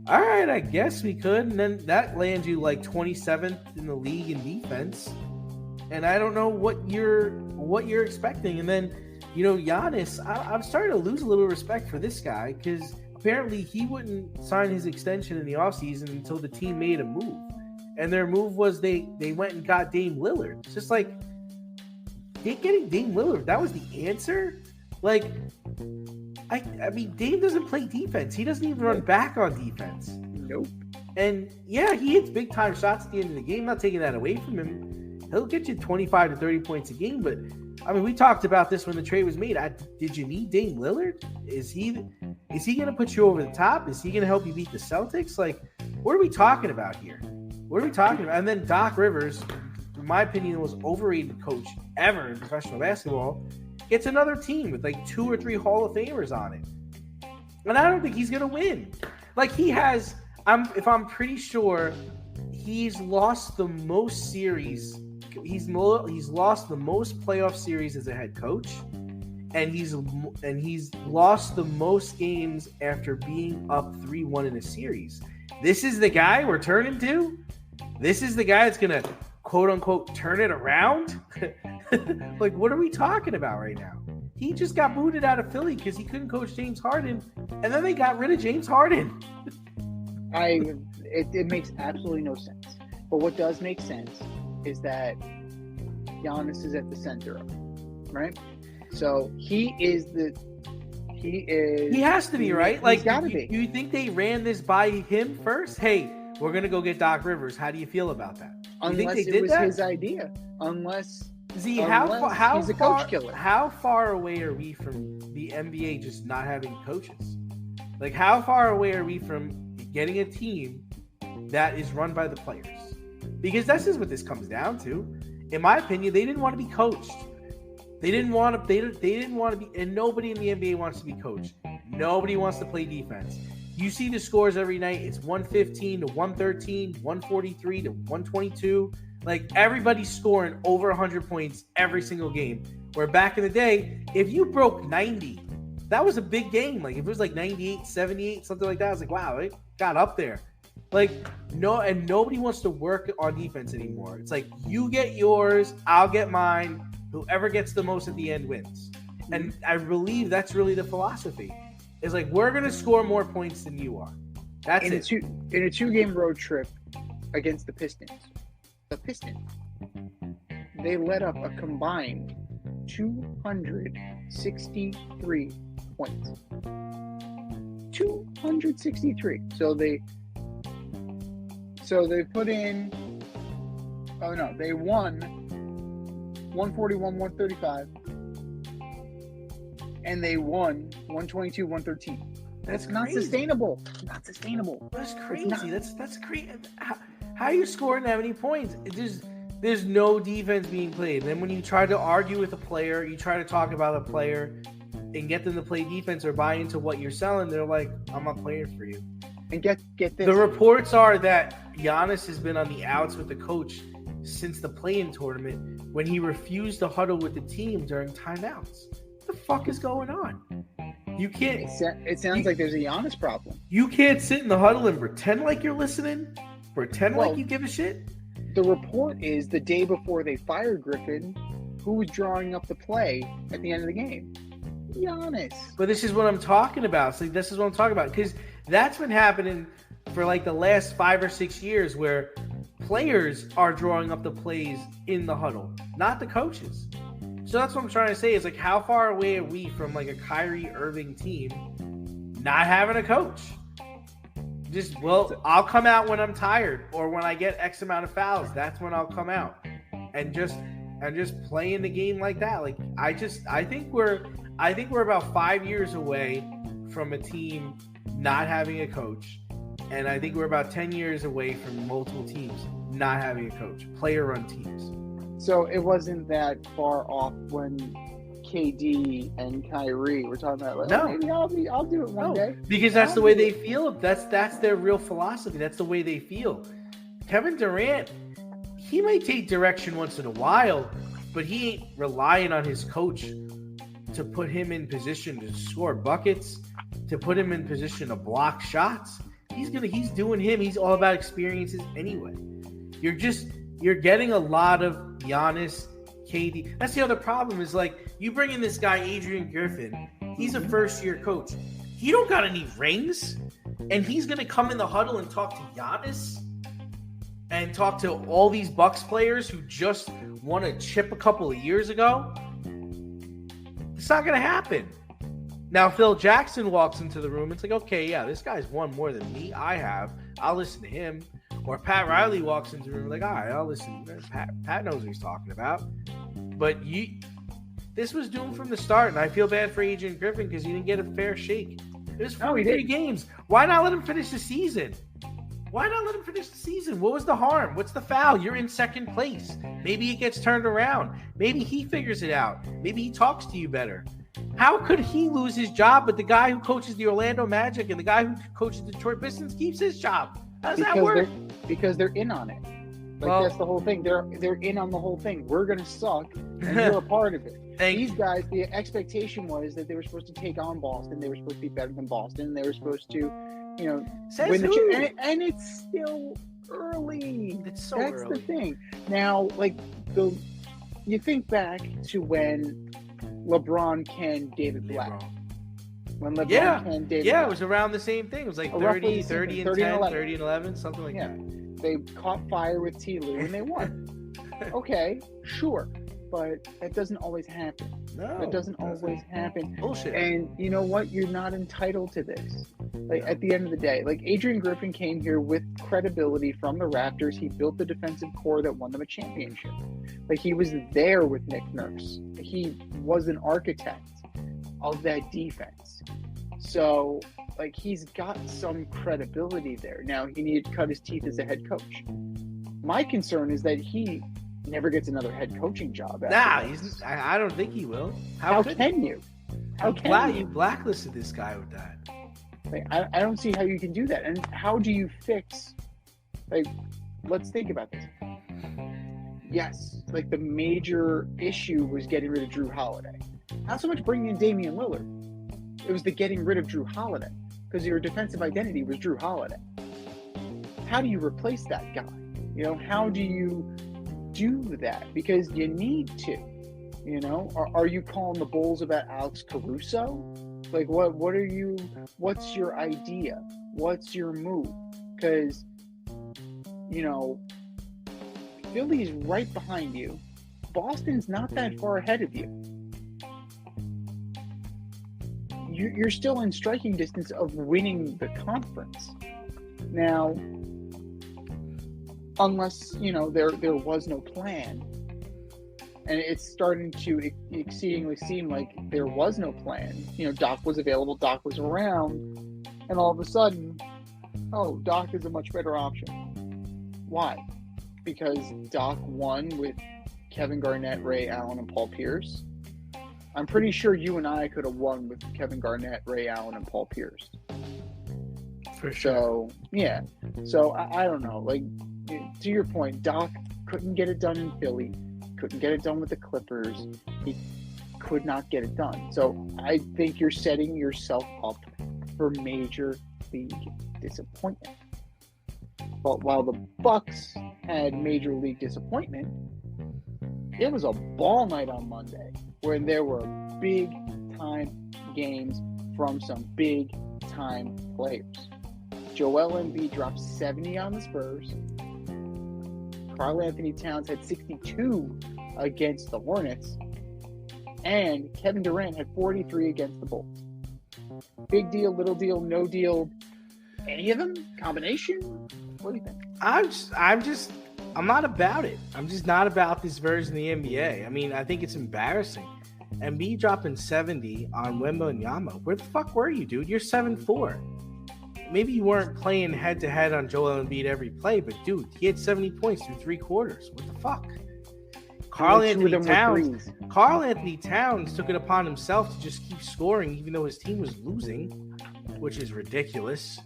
Speaker 2: all right, I guess we could. And then that lands you like 27th in the league in defense. And I don't know what you're expecting. And then, Giannis, I'm starting to lose a little respect for this guy, because apparently he wouldn't sign his extension in the offseason until the team made a move. And their move was they went and got Dame Lillard. It's just like, getting Dame Lillard, that was the answer? Like, I mean, Dame doesn't play defense. He doesn't even run back on defense.
Speaker 1: Nope.
Speaker 2: And yeah, he hits big time shots at the end of the game. I'm not taking that away from him. He'll get you 25 to 30 points a game. But I mean, we talked about this when the trade was made. Did you need Dame Lillard? Is he going to put you over the top? Is he going to help you beat the Celtics? Like, what are we talking about here? What are we talking about? And then Doc Rivers, in my opinion, the most overrated coach ever in professional basketball, gets another team with like 2 or 3 Hall of Famers on it. And I don't think he's going to win. Like, he has, I'm pretty sure he's lost the most series. He's lost the most playoff series as a head coach. And he's lost the most games after being up 3-1 in a series. This is the guy we're turning to? This is the guy that's going to, quote unquote, turn it around? Like, what are we talking about right now? He just got booted out of Philly because he couldn't coach James Harden, and then they got rid of James Harden.
Speaker 1: It makes absolutely no sense. But what does make sense is that Giannis is at the center of it, right? So he
Speaker 2: has to be, right? Like, you think they ran this by him first? Hey, we're gonna go get Doc Rivers. How do you feel about that?
Speaker 1: Unless it was his idea. Unless he's a coach killer.
Speaker 2: How far away are we from the NBA just not having coaches? Like, how far away are we from getting a team that is run by the players? Because this is what this comes down to. In my opinion, they didn't want to be coached. They didn't want to be, and nobody in the NBA wants to be coached. Nobody wants to play defense. You see the scores every night. It's 115 to 113, 143 to 122. Like, everybody's scoring over 100 points every single game. Where back in the day, if you broke 90, that was a big game. Like if it was like 98, 78, something like that, I was like, wow, it got up there. Like no, and nobody wants to work on defense anymore. It's like you get yours, I'll get mine. Whoever gets the most at the end wins. And I believe that's really the philosophy. It's like we're gonna score more points than you are. That's
Speaker 1: in
Speaker 2: it.
Speaker 1: In a 2-game road trip against the Pistons, they let up a combined 263 points. 263. So they put in. Oh no, they won 141-135, and they won 122-113. That's not sustainable. Not sustainable.
Speaker 2: That's crazy. That's crazy. How are you scoring that many points? There's no defense being played. And then when you try to argue with a player, you try to talk about a player and get them to play defense or buy into what you're selling, they're like, I'm not playing for you.
Speaker 1: And get this.
Speaker 2: The reports are that Giannis has been on the outs with the coach since the play-in tournament when he refused to huddle with the team during timeouts. What the fuck is going on? You can't.
Speaker 1: It sounds like there's a Giannis problem.
Speaker 2: You can't sit in the huddle and pretend like you're listening, like you give a shit.
Speaker 1: The report is the day before they fired Griffin, who was drawing up the play at the end of the game? Giannis.
Speaker 2: But this is what I'm talking about. So this is what I'm talking about because that's been happening for like the last 5 or 6 years where players are drawing up the plays in the huddle, not the coaches. So that's what I'm trying to say is like how far away are we from like a Kyrie Irving team not having a coach? I'll come out when I'm tired or when I get X amount of fouls. That's when I'll come out and just playing the game like that. Like I think we're about 5 years away from a team not having a coach, and I think we're about 10 years away from multiple teams not having a coach, player-run teams.
Speaker 1: So it wasn't that far off when KD and Kyrie were talking about, like, maybe I'll do it one day.
Speaker 2: Because that's the way they feel. That's their real philosophy. That's the way they feel. Kevin Durant, he might take direction once in a while, but he ain't relying on his coach to put him in position to score buckets, to put him in position to block shots. He's doing him. He's all about experiences anyway. You're getting a lot of Giannis, KD. That's the other problem is like you bring in this guy Adrian Griffin. He's a first-year coach. He don't got any rings, and he's gonna come in the huddle and talk to Giannis and talk to all these Bucks players who just won a chip a couple of years ago. It's not gonna happen. Now Phil Jackson walks into the room. It's like, okay, yeah, this guy's won more than me. I'll listen to him. Or Pat Riley walks into the room like, all right, I'll listen. Pat knows what he's talking about. But this was doomed from the start, and I feel bad for Adrian Griffin because he didn't get a fair shake. It was 43 games. Why not let him finish the season? What was the harm? What's the foul? You're in second place. Maybe it gets turned around. Maybe he figures it out. Maybe he talks to you better. How could he lose his job, but the guy who coaches the Orlando Magic and the guy who coaches the Detroit Pistons keeps his job? How does that work?
Speaker 1: Because they're in on it. That's the whole thing. They're in on the whole thing. We're gonna suck, and you're a part of it. These guys, the expectation was that they were supposed to take on Boston. They were supposed to be better than Boston. They were supposed to, win the chip. And it's still early.
Speaker 2: It's so
Speaker 1: That's
Speaker 2: early.
Speaker 1: the thing. Now, you think back to when LeBron canned David Black. When LeBron canned David Black.
Speaker 2: It was around the same thing. It was like 30 and 10, 30 and 11, something like that.
Speaker 1: They caught fire with T. Lou and they won. Okay, sure. But that doesn't always happen.
Speaker 2: No.
Speaker 1: That doesn't always happen.
Speaker 2: Bullshit.
Speaker 1: And you know what? You're not entitled to this. At the end of the day, Adrian Griffin came here with credibility from the Raptors. He built the defensive core that won them a championship. He was there with Nick Nurse. He was an architect of that defense. So, he's got some credibility there. Now, he needed to cut his teeth as a head coach. My concern is that he never gets another head coaching job.
Speaker 2: I don't think he will.
Speaker 1: How can you?
Speaker 2: You blacklisted this guy with that.
Speaker 1: I don't see how you can do that. And how do you fix, let's think about this. Yes, the major issue was getting rid of Drew Holiday. Not so much bringing in Damian Lillard. It was the getting rid of Drew Holiday because your defensive identity was Drew Holiday. How do you replace that guy? How do you do that? Because you need to. Are you calling the Bulls about Alex Caruso? Like, what's your idea? What's your move? Because, Philly's right behind you. Boston's not that far ahead of you. You're still in striking distance of winning the conference. Now, unless, there was no plan. And it's starting to exceedingly seem like there was no plan. Doc was available, Doc was around, and all of a sudden, Doc is a much better option. Why? Because Doc won with Kevin Garnett, Ray Allen, and Paul Pierce. I'm pretty sure you and I could have won with Kevin Garnett, Ray Allen, and Paul Pierce.
Speaker 2: For sure.
Speaker 1: So, yeah. So, I don't know. Like, to your point, Doc couldn't get it done in Philly. Couldn't get it done with the Clippers. He could not get it done. So I think you're setting yourself up for major league disappointment. But while the Bucks had major league disappointment, it was a ball night on Monday where there were big time games from some big time players. Joel Embiid dropped 70 on the Spurs. Karl Anthony Towns had 62 against the Hornets, and Kevin Durant had 43 against the Bulls. Big deal, little deal, no deal, any of them? Combination? What do you think?
Speaker 2: I'm not about it. I'm just not about this version of the NBA. I mean, I think it's embarrassing. Embiid dropping 70 on Wembanyama. Where the fuck were you, dude? You're 7'4". Maybe you weren't playing head-to-head on Joel Embiid every play, but, dude, he had 70 points through 3 quarters. What the fuck? Karl Anthony Towns took it upon himself to just keep scoring even though his team was losing, which is ridiculous.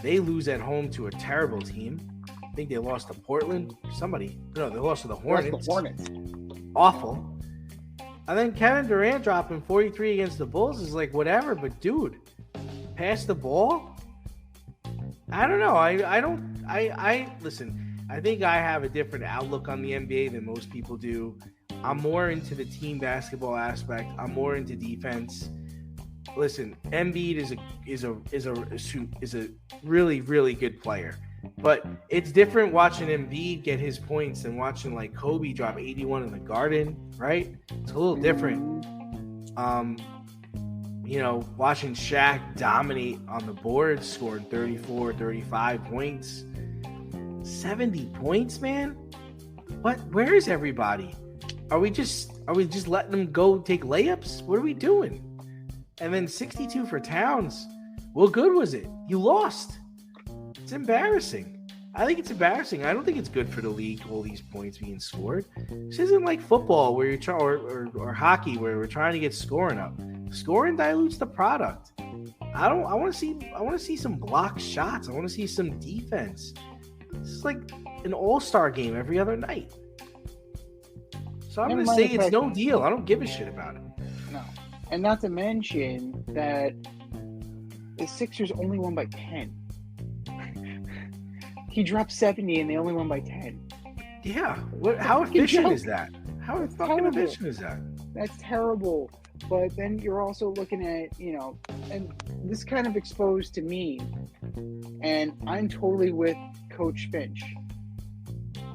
Speaker 2: They lose at home to a terrible team. I think they lost to Portland. They lost to the Hornets. Awful. And then Kevin Durant dropping 43 against the Bulls is like, whatever, but, dude, pass the ball? I don't know. Listen, I think I have a different outlook on the NBA than most people do. I'm more into the team basketball aspect. I'm more into defense. Listen, Embiid is a really, really good player. But it's different watching Embiid get his points than watching like Kobe drop 81 in the Garden, right? It's a little different. Watching Shaq dominate on the board, scoring 34, 35 points. 70 points, man? Where is everybody? Are we just letting them go take layups? What are we doing? And then 62 for Towns. What good was it? You lost. It's embarrassing. I think it's embarrassing. I don't think it's good for the league, all these points being scored. This isn't like football where you're or hockey where we're trying to get scoring up. Scoring dilutes the product. I want to see some block shots. I want to see some defense. This is like an all-star game every other night. So I'm going to say it's no deal. I don't give a shit about it.
Speaker 1: No. And not to mention that the Sixers only won by 10. He dropped 70 and they only won by 10.
Speaker 2: Yeah. How efficient is that? How fucking efficient is that?
Speaker 1: That's terrible. But then you're also looking at, and this kind of exposed to me, and I'm totally with Coach Finch.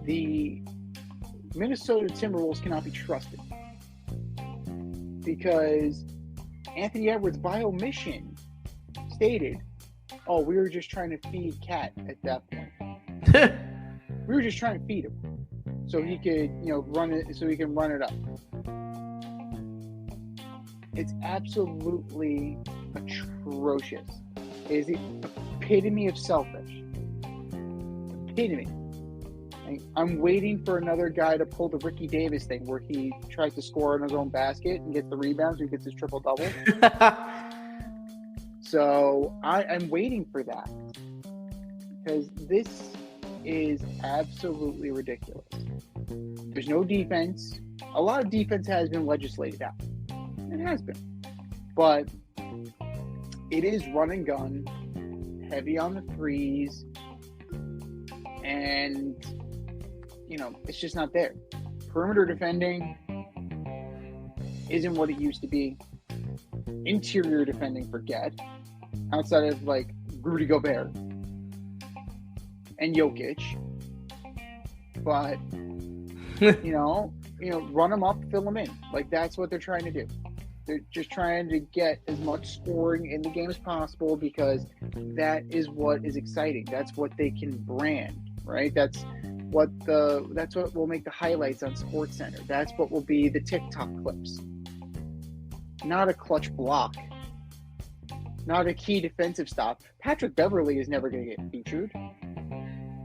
Speaker 1: The Minnesota Timberwolves cannot be trusted because Anthony Edwards, by omission, stated, we were just trying to feed Cat at that point. We were just trying to feed him so he could, run it, so he can run it up. It's absolutely atrocious. It is the epitome of selfish. Epitome. I'm waiting for another guy to pull the Ricky Davis thing where he tries to score on his own basket and gets the rebounds and gets his triple-double. So I'm waiting for that because this is absolutely ridiculous. There's no defense. A lot of defense has been legislated out. It has been. But it is run and gun, heavy on the threes, and, it's just not there. Perimeter defending isn't what it used to be. Interior defending, forget. Outside of, Rudy Gobert and Jokic. But, run them up, fill them in. That's what they're trying to do. They're just trying to get as much scoring in the game as possible because that is what is exciting. That's what they can brand, right? That's what will make the highlights on SportsCenter. That's what will be the TikTok clips. Not a clutch block. Not a key defensive stop. Patrick Beverley is never going to get featured,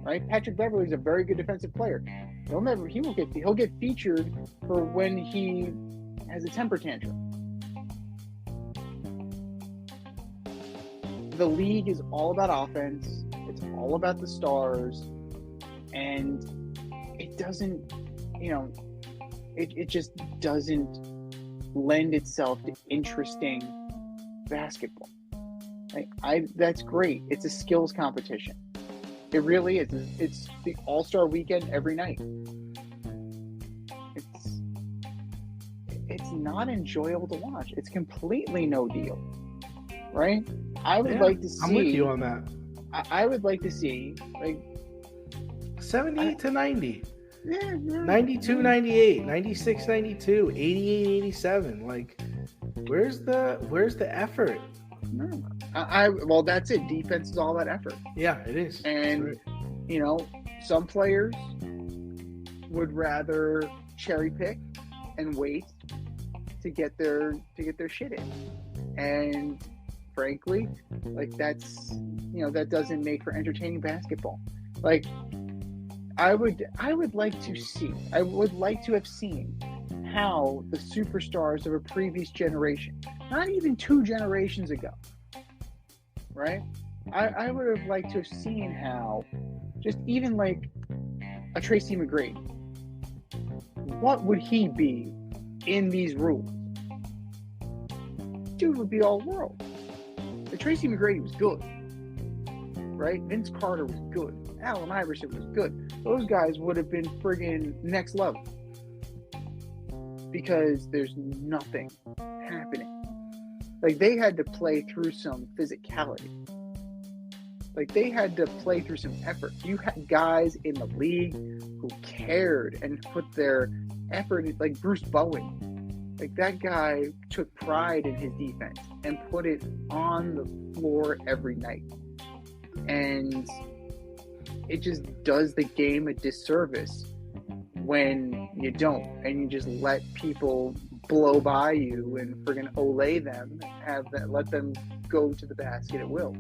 Speaker 1: right? Patrick Beverley is a very good defensive player. He'll get featured for when he has a temper tantrum. The league is all about offense. It's all about the stars, and it doesn't, it just doesn't lend itself to interesting basketball. That's great. It's a skills competition. It really is. It's the All-Star weekend every night. It's not enjoyable to watch. It's completely no deal, right? I would like to see.
Speaker 2: I'm with you on that.
Speaker 1: I would like to see
Speaker 2: 70 to 90.
Speaker 1: Yeah,
Speaker 2: 92, 98, 96, 92, 88, 87. Where's the effort?
Speaker 1: No. Well, that's it. Defense is all that effort.
Speaker 2: Yeah, it is.
Speaker 1: And some players would rather cherry pick and wait to get their shit in. And frankly, that doesn't make for entertaining basketball. I would like to have seen how the superstars of a previous generation, not even 2 generations ago, right? I would have liked to have seen how, just even a Tracy McGrady, what would he be in these rules? Dude would be all world. The Tracy McGrady was good, right? Vince Carter was good. Allen Iverson was good. Those guys would have been friggin' next level because there's nothing happening. They had to play through some physicality. They had to play through some effort. You had guys in the league who cared and put their effort in, Bruce Bowen. That guy took pride in his defense and put it on the floor every night. And it just does the game a disservice when you don't, and you just let people blow by you and friggin' olay them, let them go to the basket at will.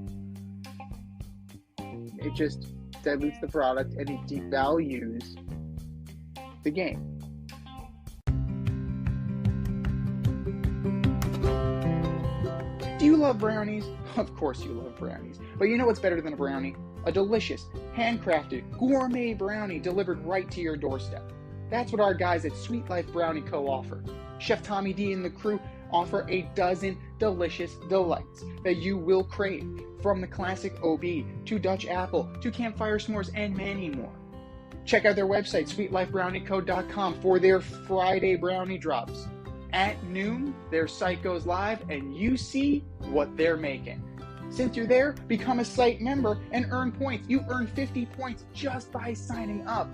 Speaker 1: It just dilutes the product and it devalues the game. Do you love brownies? Of course you love brownies. But you know what's better than a brownie? A delicious, handcrafted, gourmet brownie delivered right to your doorstep. That's what our guys at Sweet Life Brownie Co. offer. Chef Tommy D and the crew offer a dozen delicious delights that you will crave, from the classic OB to Dutch apple to campfire s'mores and many more. Check out their website, sweetlifebrownieco.com, for their Friday brownie drops. At noon, their site goes live and you see what they're making. Since you're there, become a site member and earn points. You earn 50 points just by signing up.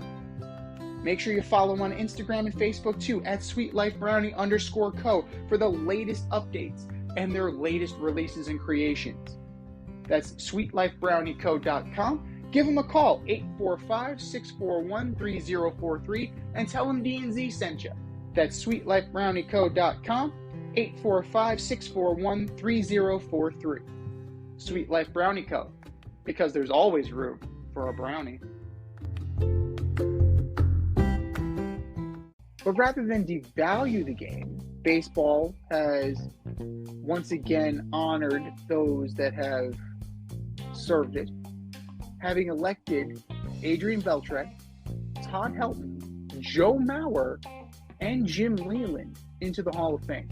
Speaker 1: Make sure you follow them on Instagram and Facebook too, at sweetlifebrownie_co, for the latest updates and their latest releases and creations. That's sweetlifebrownieco.com. Give them a call, 845-641-3043, and tell them D&Z sent you. That's sweetlifebrownieco.com, 845-641-3043. Sweet Life Brownie Co., because there's always room for a brownie. But rather than devalue the game, baseball has once again honored those that have served it, having elected Adrian Beltre, Todd Helton, Joe Mauer, and Jim Leland into the Hall of Fame.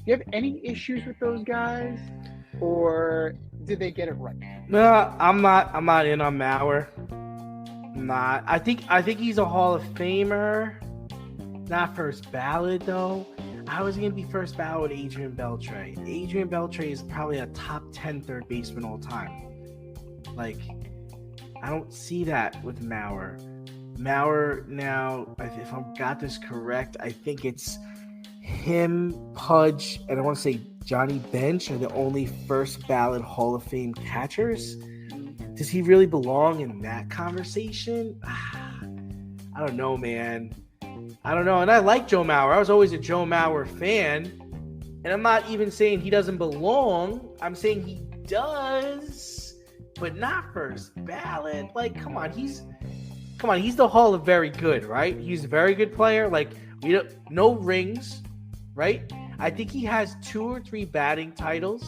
Speaker 1: you have any issues with those guys, or did they get it right?
Speaker 2: No, I'm not in on Mauer. I'm not. I think he's a Hall of Famer. Not first ballot though. I was gonna be first ballot with Adrian Beltre. Adrian Beltre is probably a top 10 third baseman all time. Like, I don't see that with Mauer. Mauer now, if I've got this correct, I think it's him, Pudge, and I want to say Johnny Bench are the only first ballot Hall of Fame catchers. Does he really belong in that conversation? I don't know, man. I don't know. And I like Joe Mauer. I was always a Joe Mauer fan. And I'm not even saying he doesn't belong. I'm saying he does, but not first ballot. Like, come on, he's the Hall of Very Good, right? He's a very good player. Like, no rings, right? I think he has 2 or 3 batting titles.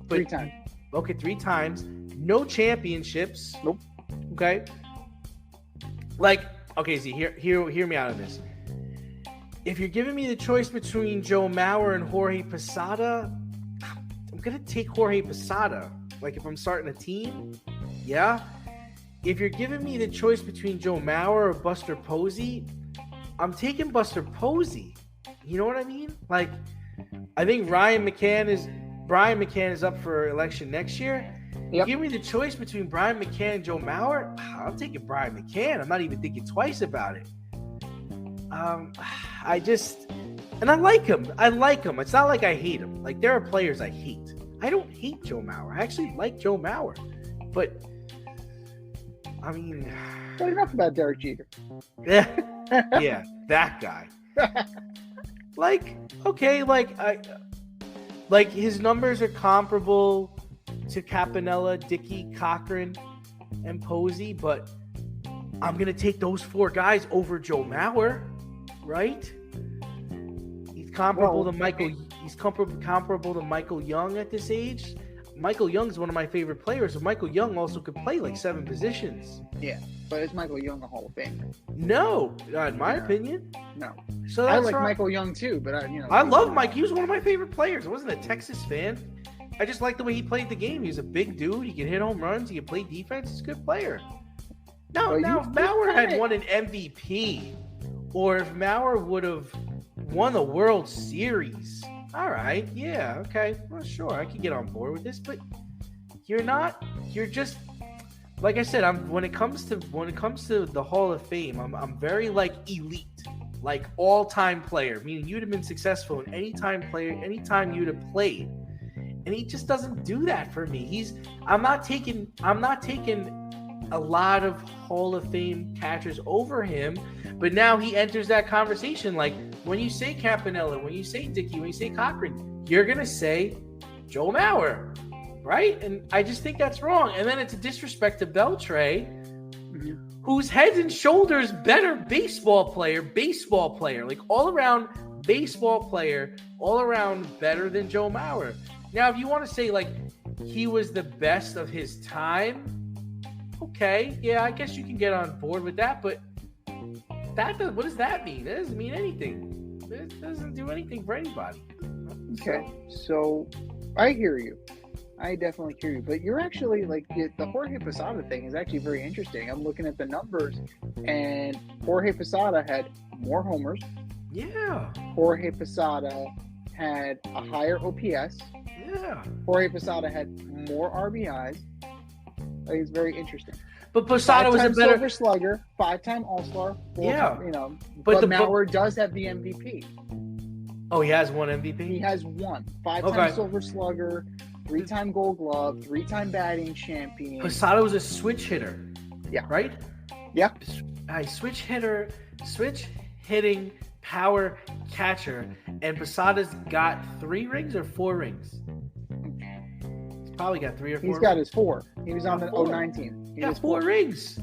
Speaker 2: But,
Speaker 1: 3 times.
Speaker 2: Okay, 3 times. No championships.
Speaker 1: Nope.
Speaker 2: Okay. Like, okay, see, hear me out on this. If you're giving me the choice between Joe Mauer and Jorge Posada, I'm gonna take Jorge Posada. Like, if I'm starting a team, yeah. If you're giving me the choice between Joe Mauer or Buster Posey, I'm taking Buster Posey. You know what I mean? Like, I think Brian McCann is up for election next year.
Speaker 1: Yep.
Speaker 2: Give me the choice between Brian McCann and Joe Mauer. I'm taking Brian McCann. I'm not even thinking twice about it. I like him. It's not like I hate him. Like, there are players I hate. I don't hate Joe Mauer. I actually like Joe Mauer. But, I mean...
Speaker 1: But enough about Derek Jeter.
Speaker 2: Yeah, that guy. Like, okay, like his numbers are comparable to Campanella, Dickey, Cochran, and Posey, but I'm going to take those 4 guys over Joe Mauer, right? He's comparable to Michael. He's comparable to Michael Young at this age. Michael Young's one of my favorite players, so Michael Young also could play like 7 positions.
Speaker 1: Yeah, but is Michael Young a Hall of Famer?
Speaker 2: No, in my opinion.
Speaker 1: No.
Speaker 2: So
Speaker 1: I
Speaker 2: that's
Speaker 1: like
Speaker 2: right.
Speaker 1: Michael Young too, but
Speaker 2: I love Mike. He was one of my favorite players. I wasn't a Texas fan. I just liked the way he played the game. He was a big dude. He could hit home runs. He could play defense. He's a good player. Now, if Mauer had won an MVP, or if Mauer would have won the World Series, all right, yeah, okay, well, sure, I can get on board with this. But you're not. You're just, like I said. When it comes to the Hall of Fame, I'm very like elite, like all-time player. Meaning you'd have been successful in anytime you'd have played. And he just doesn't do that for me. I'm not taking a lot of Hall of Fame catchers over him, but now he enters that conversation. Like, when you say Campanella, when you say Dickey, when you say Cochran, you're gonna say Joe Mauer, right? And I just think that's wrong. And then it's a disrespect to Beltre, who's head and shoulders better baseball player, like all around baseball player, all around better than Joe Mauer. Now, if you want to say, like, he was the best of his time, okay, yeah, I guess you can get on board with that, but what does that mean? It doesn't mean anything. It doesn't do anything for anybody.
Speaker 1: Okay, so I hear you. I definitely hear you. But you're actually, like, the Jorge Posada thing is actually very interesting. I'm looking at the numbers, and Jorge Posada had more homers.
Speaker 2: Yeah.
Speaker 1: Jorge Posada had a higher OPS.
Speaker 2: Yeah.
Speaker 1: Jorge Posada had more RBIs. Like, it's very interesting.
Speaker 2: But Posada was a better
Speaker 1: Silver Slugger, 5-time All-Star.
Speaker 2: Yeah.
Speaker 1: But Mauer does have the MVP.
Speaker 2: Oh, he has one MVP?
Speaker 1: He has one. 5-time Silver Slugger, 3-time Gold Glove, 3-time batting champion.
Speaker 2: Posada was a switch hitter.
Speaker 1: Yeah.
Speaker 2: Right?
Speaker 1: Yeah.
Speaker 2: Switch hitting power catcher, and Posada's got 3 rings or 4 rings? He's probably got 3 or 4.
Speaker 1: He's got his 4. He was on the 09 team.
Speaker 2: He got 4 rings.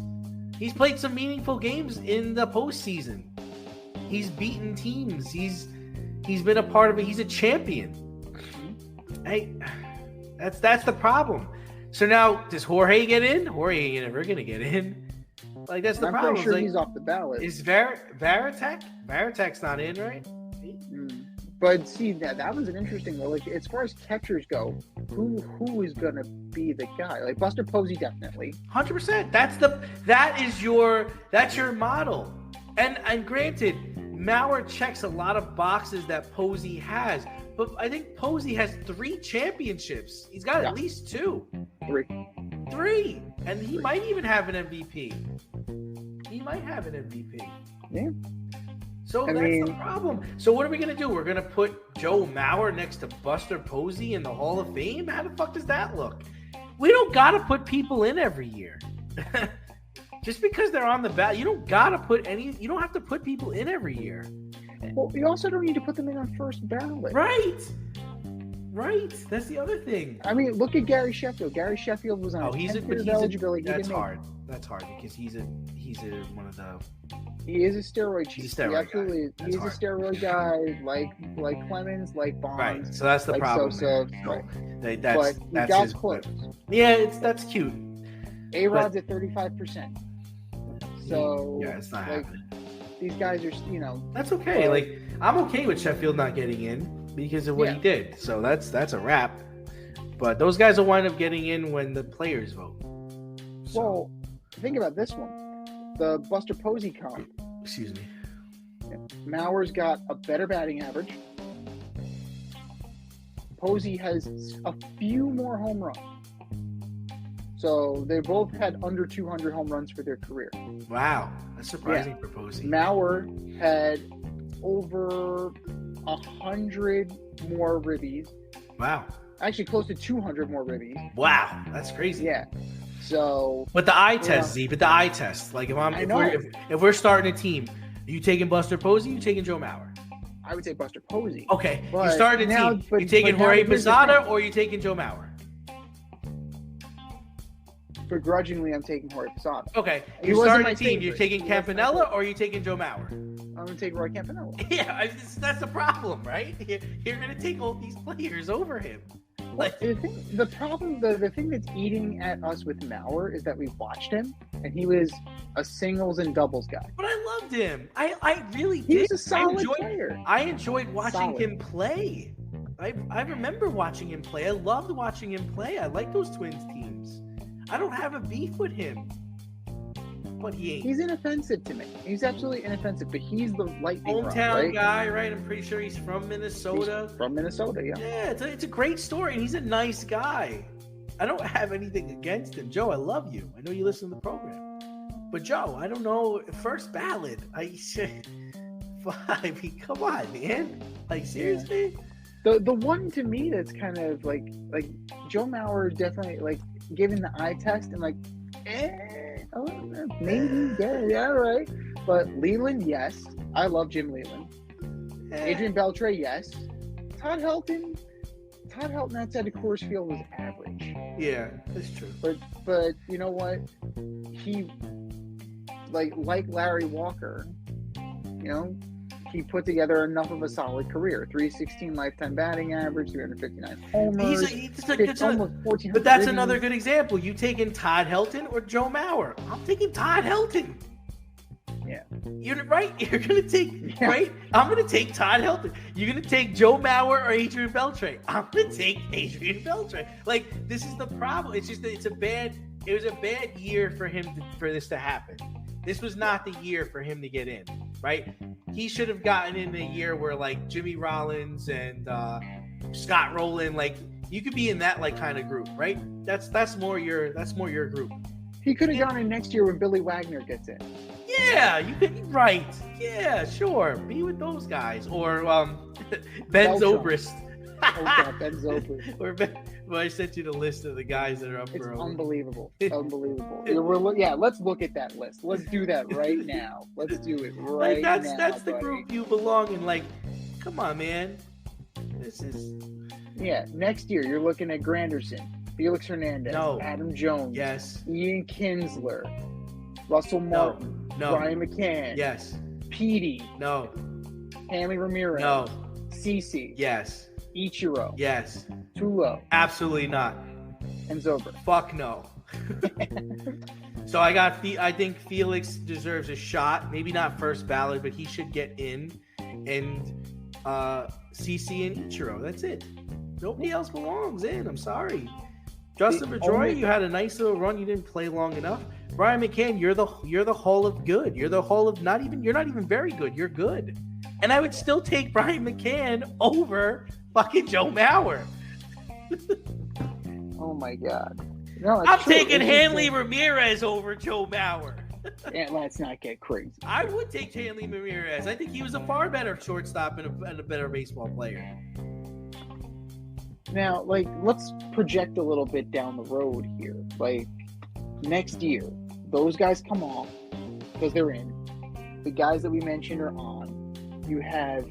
Speaker 2: He's played some meaningful games in the postseason. He's beaten teams. He's been a part of it. He's a champion. That's the problem. So now, does Jorge get in? Jorge ain't never gonna get in. Like, that's the problem.
Speaker 1: I'm pretty sure he's off the ballot.
Speaker 2: Is Varitek's not in, right?
Speaker 1: But see, that was an interesting one. Like, as far as catchers go, who is gonna be the guy? Like Buster Posey, definitely.
Speaker 2: 100%. That's your model. And granted, Mauer checks a lot of boxes that Posey has, but I think Posey has 3 championships. He's got at least 2. 3. And he might even have an MVP.
Speaker 1: Yeah.
Speaker 2: So that's the problem. So what are we going to do? We're going to put Joe Mauer next to Buster Posey in the Hall of Fame? How the fuck does that look? We don't got to put people in every year. Just because they're on the ballot, you don't have to put people in every year.
Speaker 1: Well, you also don't need to put them in on first ballot.
Speaker 2: Right. That's the other thing.
Speaker 1: I mean, look at Gary Sheffield. Gary Sheffield was on eligibility.
Speaker 2: That's hard. That's hard because he's one of the.
Speaker 1: He is a steroid cheat.
Speaker 2: He's a steroid
Speaker 1: guy. He's a steroid guy, like Clemens, like Bonds.
Speaker 2: Right. So that's the
Speaker 1: like
Speaker 2: problem.
Speaker 1: Sosa.
Speaker 2: Right.
Speaker 1: That's
Speaker 2: his
Speaker 1: close.
Speaker 2: Yeah, that's cute.
Speaker 1: A-Rod's at 35%. So
Speaker 2: it's not happening.
Speaker 1: These guys are,
Speaker 2: That's okay. Like, I'm okay with Sheffield not getting in because of what he did. So that's a wrap. But those guys will wind up getting in when the players vote. So.
Speaker 1: Well, think about this one. The Buster Posey comp.
Speaker 2: Excuse me.
Speaker 1: Mauer's got a better batting average. Posey has a few more home runs. So they both had under 200 home runs for their career.
Speaker 2: Wow. That's surprising for Posey.
Speaker 1: Mauer had over 100 more ribbies.
Speaker 2: Wow.
Speaker 1: Actually, close to 200 more ribbies.
Speaker 2: Wow. That's crazy.
Speaker 1: Yeah. So,
Speaker 2: but the eye test, Z. But the eye test. Like if we're starting a team, are you taking Buster Posey? Or you taking Joe Mauer?
Speaker 1: I would say Buster Posey.
Speaker 2: Okay, you're starting a team. You taking Jorge Posada or you taking Joe Mauer?
Speaker 1: Begrudgingly, I'm taking Jorge Posada.
Speaker 2: Okay, you're starting a team. You're taking Campanella or are you taking Joe Mauer?
Speaker 1: I'm going to take Roy Campanella.
Speaker 2: Yeah, that's the problem, right? You're going to take all these players over him. Like,
Speaker 1: the thing that's eating at us with Mauer is that we watched him, and he was a singles and doubles guy.
Speaker 2: But I loved him. I really did.
Speaker 1: He was a solid player.
Speaker 2: I enjoyed watching him play. I remember watching him play. I loved watching him play. I like those Twins teams. I don't have a beef with him. But he ain't.
Speaker 1: He's inoffensive to me. He's absolutely inoffensive, but he's the lightning rod,
Speaker 2: hometown guy, right? I'm pretty sure he's from Minnesota.
Speaker 1: He's from Minnesota, yeah.
Speaker 2: Yeah, it's a great story, and he's a nice guy. I don't have anything against him. Joe, I love you. I know you listen to the program. But Joe, I don't know. First ballot. I mean, come on, man. Like, seriously?
Speaker 1: The one to me that's kind of like Joe Mauer definitely like giving the eye test and like, maybe, yeah, right. But Leland, yes. I love Jim Leland. Adrian Beltre, yes. Todd Helton outside of Coors Field was average.
Speaker 2: Yeah, that's true.
Speaker 1: But you know what? He like Larry Walker, he put together enough of a solid career. 316 lifetime batting average, 359 homers. Almost 1,400.
Speaker 2: But that's another good example. You taking Todd Helton or Joe Mauer? I'm taking Todd Helton.
Speaker 1: Yeah.
Speaker 2: You're right. You're going to take, right? I'm going to take Todd Helton. You're going to take Joe Mauer or Adrian Beltre. I'm going to take Adrian Beltre. Like, this is the problem. It's just that it was a bad year for him for this to happen. This was not the year for him to get in, right? He should have gotten in a year where like Jimmy Rollins and Scott Rowland, like you could be in that like kind of group, right? That's more your group.
Speaker 1: He could have gone in next year when Billy Wagner gets in.
Speaker 2: Yeah, you could be right. Yeah, sure. Be with those guys. Or Ben Zobrist.
Speaker 1: Oh God, Ben Zobrist.
Speaker 2: Well, I sent you the list of the guys that are up for.
Speaker 1: It's unbelievable. Unbelievable. Let's look at that list. Let's do that right now. Let's do it right now.
Speaker 2: That's the group you belong in. Like, come on, man. This is.
Speaker 1: Yeah, next year you're looking at Granderson, Felix Hernandez, Adam Jones,
Speaker 2: yes,
Speaker 1: Ian Kinsler, Russell Martin, Brian McCann,
Speaker 2: yes,
Speaker 1: Petey,
Speaker 2: no,
Speaker 1: Hanley Ramirez,
Speaker 2: no,
Speaker 1: CeCe,
Speaker 2: yes,
Speaker 1: Ichiro,
Speaker 2: yes,
Speaker 1: Tulo,
Speaker 2: absolutely not,
Speaker 1: and Zober.
Speaker 2: Fuck no. So I think Felix deserves a shot. Maybe not first ballot, but he should get in. And CC and Ichiro. That's it. Nobody else belongs in. I'm sorry. Justin Pedroia, you had a nice little run. You didn't play long enough. Brian McCann, you're the Hall of Good. You're the Hall of you're not even very good. You're good. And I would still take Brian McCann over fucking Joe Mauer.
Speaker 1: Oh my God. No,
Speaker 2: I'm taking Hanley Ramirez over Joe Mauer.
Speaker 1: And let's not get crazy.
Speaker 2: I would take Hanley Ramirez. I think he was a far better shortstop and a better baseball player.
Speaker 1: Now, like, let's project a little bit down the road here. Like, next year, those guys come off because they're in. The guys that we mentioned are on. You have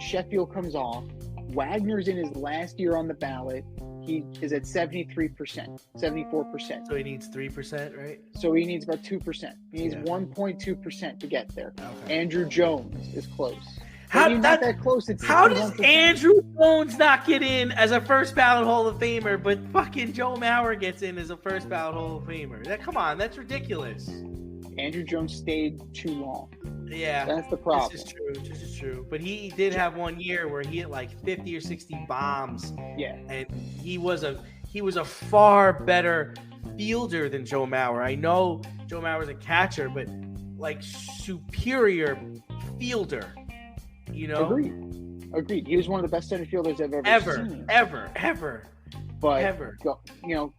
Speaker 1: Sheffield comes off. Wagner's in his last year on the ballot. He is at 73%, 74%.
Speaker 2: So he needs 3%, right?
Speaker 1: So he needs about 2%. He needs 1.2% to get there. Okay. Andrew Jones is close. Not that close.
Speaker 2: How does Andrew Jones not get in as a first ballot Hall of Famer, but fucking Joe Mauer gets in as a first ballot Hall of Famer? Come on, that's ridiculous.
Speaker 1: Andrew Jones stayed too long.
Speaker 2: Yeah,
Speaker 1: that's the problem.
Speaker 2: This is true. But he did have one year where he hit like 50 or 60 bombs.
Speaker 1: Yeah,
Speaker 2: and he was a far better fielder than Joe Mauer. I know Joe Mauer's a catcher, but like superior fielder. You know,
Speaker 1: agreed. He was one of the best center fielders I've ever seen.
Speaker 2: Ever.
Speaker 1: You know,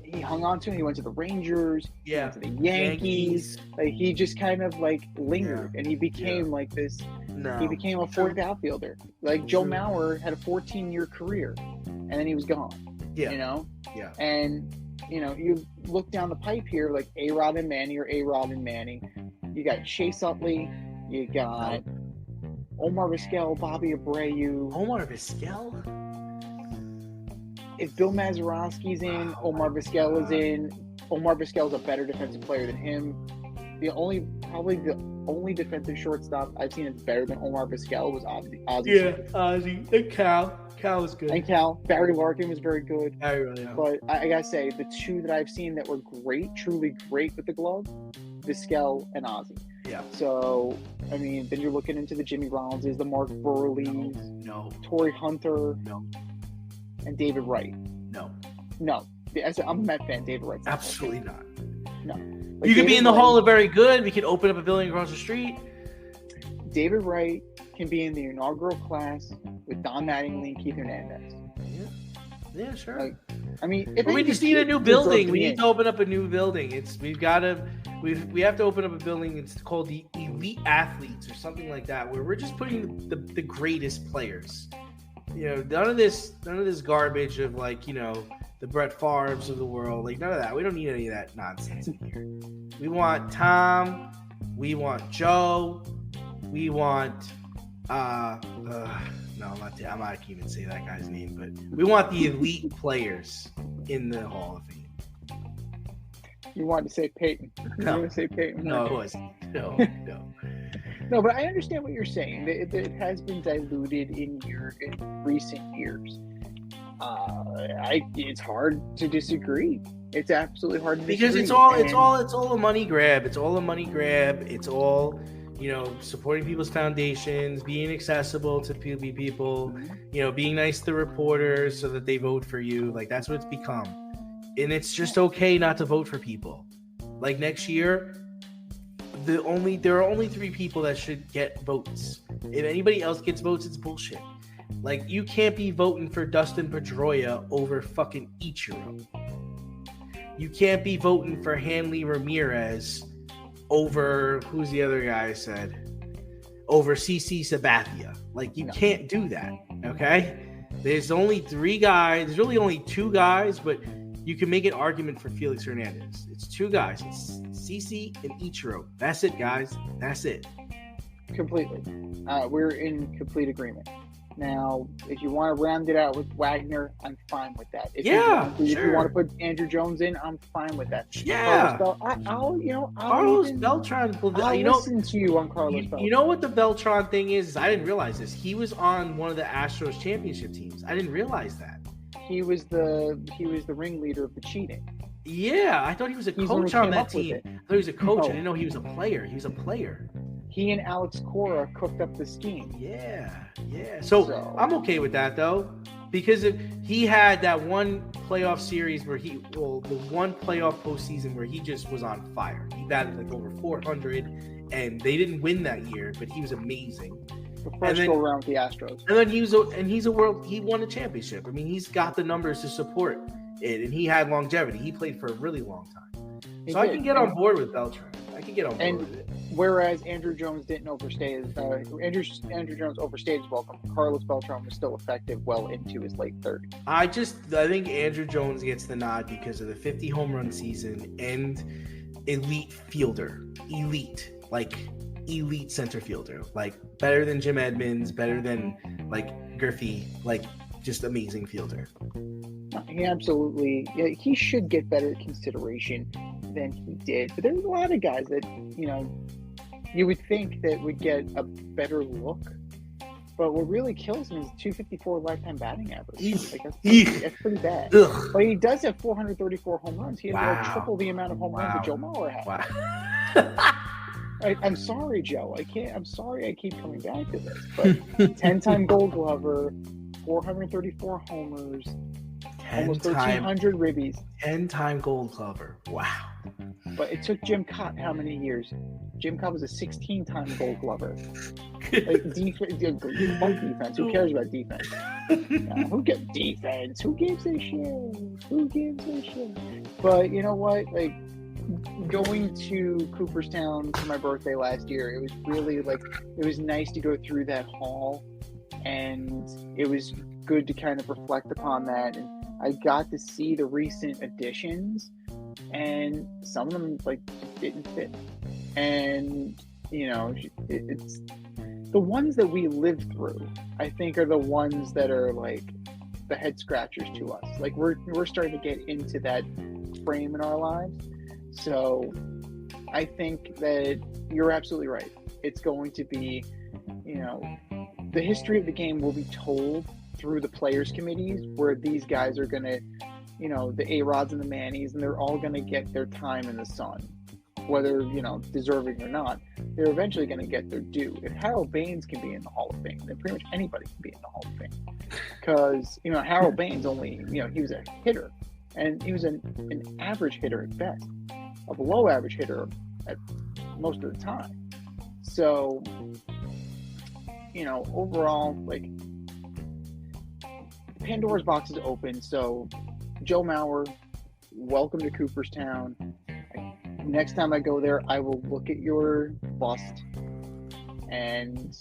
Speaker 1: he hung on to him. He went to the Rangers.
Speaker 2: Yeah.
Speaker 1: He went to the Yankees. Like, he just kind of like lingered, and he became like this. No. He became a fourth outfielder. Like Joe Mauer had a 14-year career, and then he was gone.
Speaker 2: Yeah.
Speaker 1: You know.
Speaker 2: Yeah.
Speaker 1: And you know, you look down the pipe here, like A-Rod and Manny or A-Rod and Manny. You got Chase Utley. You got Omar Vizquel, Bobby Abreu.
Speaker 2: Omar Vizquel?
Speaker 1: If Bill Mazeroski's in, Omar Vizquel is in. Omar Vizquel is a better defensive player than him. Probably the only defensive shortstop I've seen that's better than Omar Vizquel was Ozzie.
Speaker 2: Yeah, Ozzie. And Cal. Cal was good.
Speaker 1: And Cal. Barry Larkin was very good.
Speaker 2: Yeah.
Speaker 1: But I gotta say, the two that I've seen that were great, truly great with the glove, Vizquel and Ozzie.
Speaker 2: Yeah.
Speaker 1: So, I mean, then you're looking into the Jimmy Rollinses, the Mark Burleys,
Speaker 2: no.
Speaker 1: Torrey Hunter,
Speaker 2: no,
Speaker 1: and David Wright.
Speaker 2: No.
Speaker 1: I'm a Met fan. David Wright's
Speaker 2: absolutely not.
Speaker 1: No.
Speaker 2: Like, you could be in the Hall of Very Good. We could open up a building across the street.
Speaker 1: David Wright can be in the inaugural class with Don Mattingly and Keith Hernandez.
Speaker 2: Yeah, sure.
Speaker 1: Like, I mean,
Speaker 2: we just need a new building. We need to open up a new building. We have to open up a building. It's called the Elite Athletes or something like that, where we're just putting the greatest players. You know, none of this garbage of like, you know, the Brett Favres of the world. Like, none of that. We don't need any of that nonsense in here. We want Tom. We want Joe. We want no, I'm not even say that guy's name, but we want the elite players in the Hall of Fame.
Speaker 1: You wanted to say Peyton. You wanted to say Peyton.
Speaker 2: No, it wasn't. No.
Speaker 1: No, but I understand what you're saying. It has been diluted in recent years. It's hard to disagree. It's absolutely hard to disagree.
Speaker 2: Because it's all a money grab. It's all a money grab. It's all, you know, supporting people's foundations, being accessible to people, you know, being nice to the reporters so that they vote for you. Like, that's what it's become. And it's just okay not to vote for people. Like, next year, there are only 3 people that should get votes. If anybody else gets votes, it's bullshit. Like, you can't be voting for Dustin Pedroia over fucking Ichiro. You can't be voting for Hanley Ramirez over, who's the other guy I said? Over CC Sabathia. Like, you can't do that, okay? There's only 3 guys. There's really only 2 guys, but you can make an argument for Felix Hernandez. It's 2 guys. It's CC and Ichiro. That's it, guys. That's it.
Speaker 1: Completely. We're in complete agreement. Now, if you want to round it out with Wagner, I'm fine with that. If you want to put Andrew Jones in, I'm fine with that.
Speaker 2: Yeah.
Speaker 1: Carlos
Speaker 2: Beltran.
Speaker 1: I'll listen to you on Carlos Beltran.
Speaker 2: You know what the Beltran thing is? I didn't realize this. He was on one of the Astros championship teams. I didn't realize that.
Speaker 1: He was the ringleader of the cheating.
Speaker 2: Yeah, I thought he was a coach on that team. I thought he was a coach. I didn't know he was a player. He was a player.
Speaker 1: he and Alex Cora cooked up the scheme.
Speaker 2: Yeah. So I'm okay with that though, because he had that one playoff series where the one playoff postseason where he just was on fire. He batted like over 400, and they didn't win that year, but he was amazing.
Speaker 1: The first go around with the Astros,
Speaker 2: and then he won a championship. I mean, he's got the numbers to support it, and he had longevity. He played for a really long time, I can get on board with Beltran. I can get on board with it.
Speaker 1: Whereas Andrew Jones didn't overstay his Andrew Jones overstayed his welcome. Carlos Beltran was still effective well into his late 30s.
Speaker 2: I think Andrew Jones gets the nod because of the 50 home run season and elite fielder, elite center fielder, like better than Jim Edmonds, better than like Griffey, like just amazing fielder.
Speaker 1: He absolutely, he should get better consideration than he did. But there's a lot of guys that, you would think that would get a better look. But what really kills him is 254 lifetime batting average. That's pretty bad.
Speaker 2: Ugh.
Speaker 1: But he does have 434 home runs. He has like triple the amount of home runs that Joe Mauer had.
Speaker 2: Wow.
Speaker 1: I'm sorry, Joe. I'm sorry I keep coming back to this. But 10-time Gold Glover, 434 homers, almost 1,300 ribbies.
Speaker 2: 10-time Gold Glover. Wow.
Speaker 1: But it took Jim Cott how many years? Jim Cott was a 16-time Gold Glover. Like defense. Who cares about defense? Who gives defense? Who gives a shit? But you know what? Like going to Cooperstown for my birthday last year, it was really it was nice to go through that hall, and it was good to kind of reflect upon that. And I got to see the recent additions, and some of them just didn't fit. And it's the ones that we lived through, I think, are the ones that are the head scratchers to us. We're starting to get into that frame in our lives. So I think that you're absolutely right. It's going to be, the history of the game will be told through the players committees, where these guys are going to, the A-Rods and the Mannies, and they're all going to get their time in the sun, whether, deserving or not. They're eventually going to get their due. If Harold Baines can be in the Hall of Fame, then pretty much anybody can be in the Hall of Fame. Because, Harold Baines only, he was a hitter, and he was an average hitter at best, a below average hitter at most of the time. So, overall, Pandora's box is open. So, Joe Mauer, welcome to Cooperstown. Next time I go there, I will look at your bust, and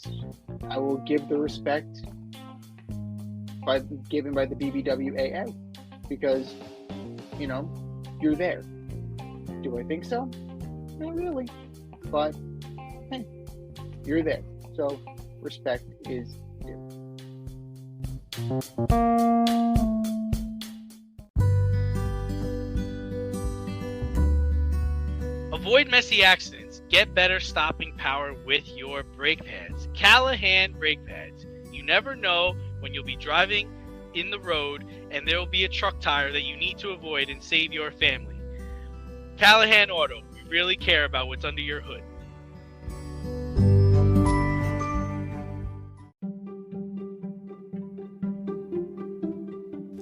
Speaker 1: I will give the respect given by the BBWAA, because, you're there. Do I think so? Not really. But, hey, you're there. So, respect is due.
Speaker 3: Avoid messy accidents. Get better stopping power with your brake pads. Callahan brake pads. You never know when you'll be driving in the road and there will be a truck tire that you need to avoid and save your family. Callahan Auto. We really care about what's under your hood.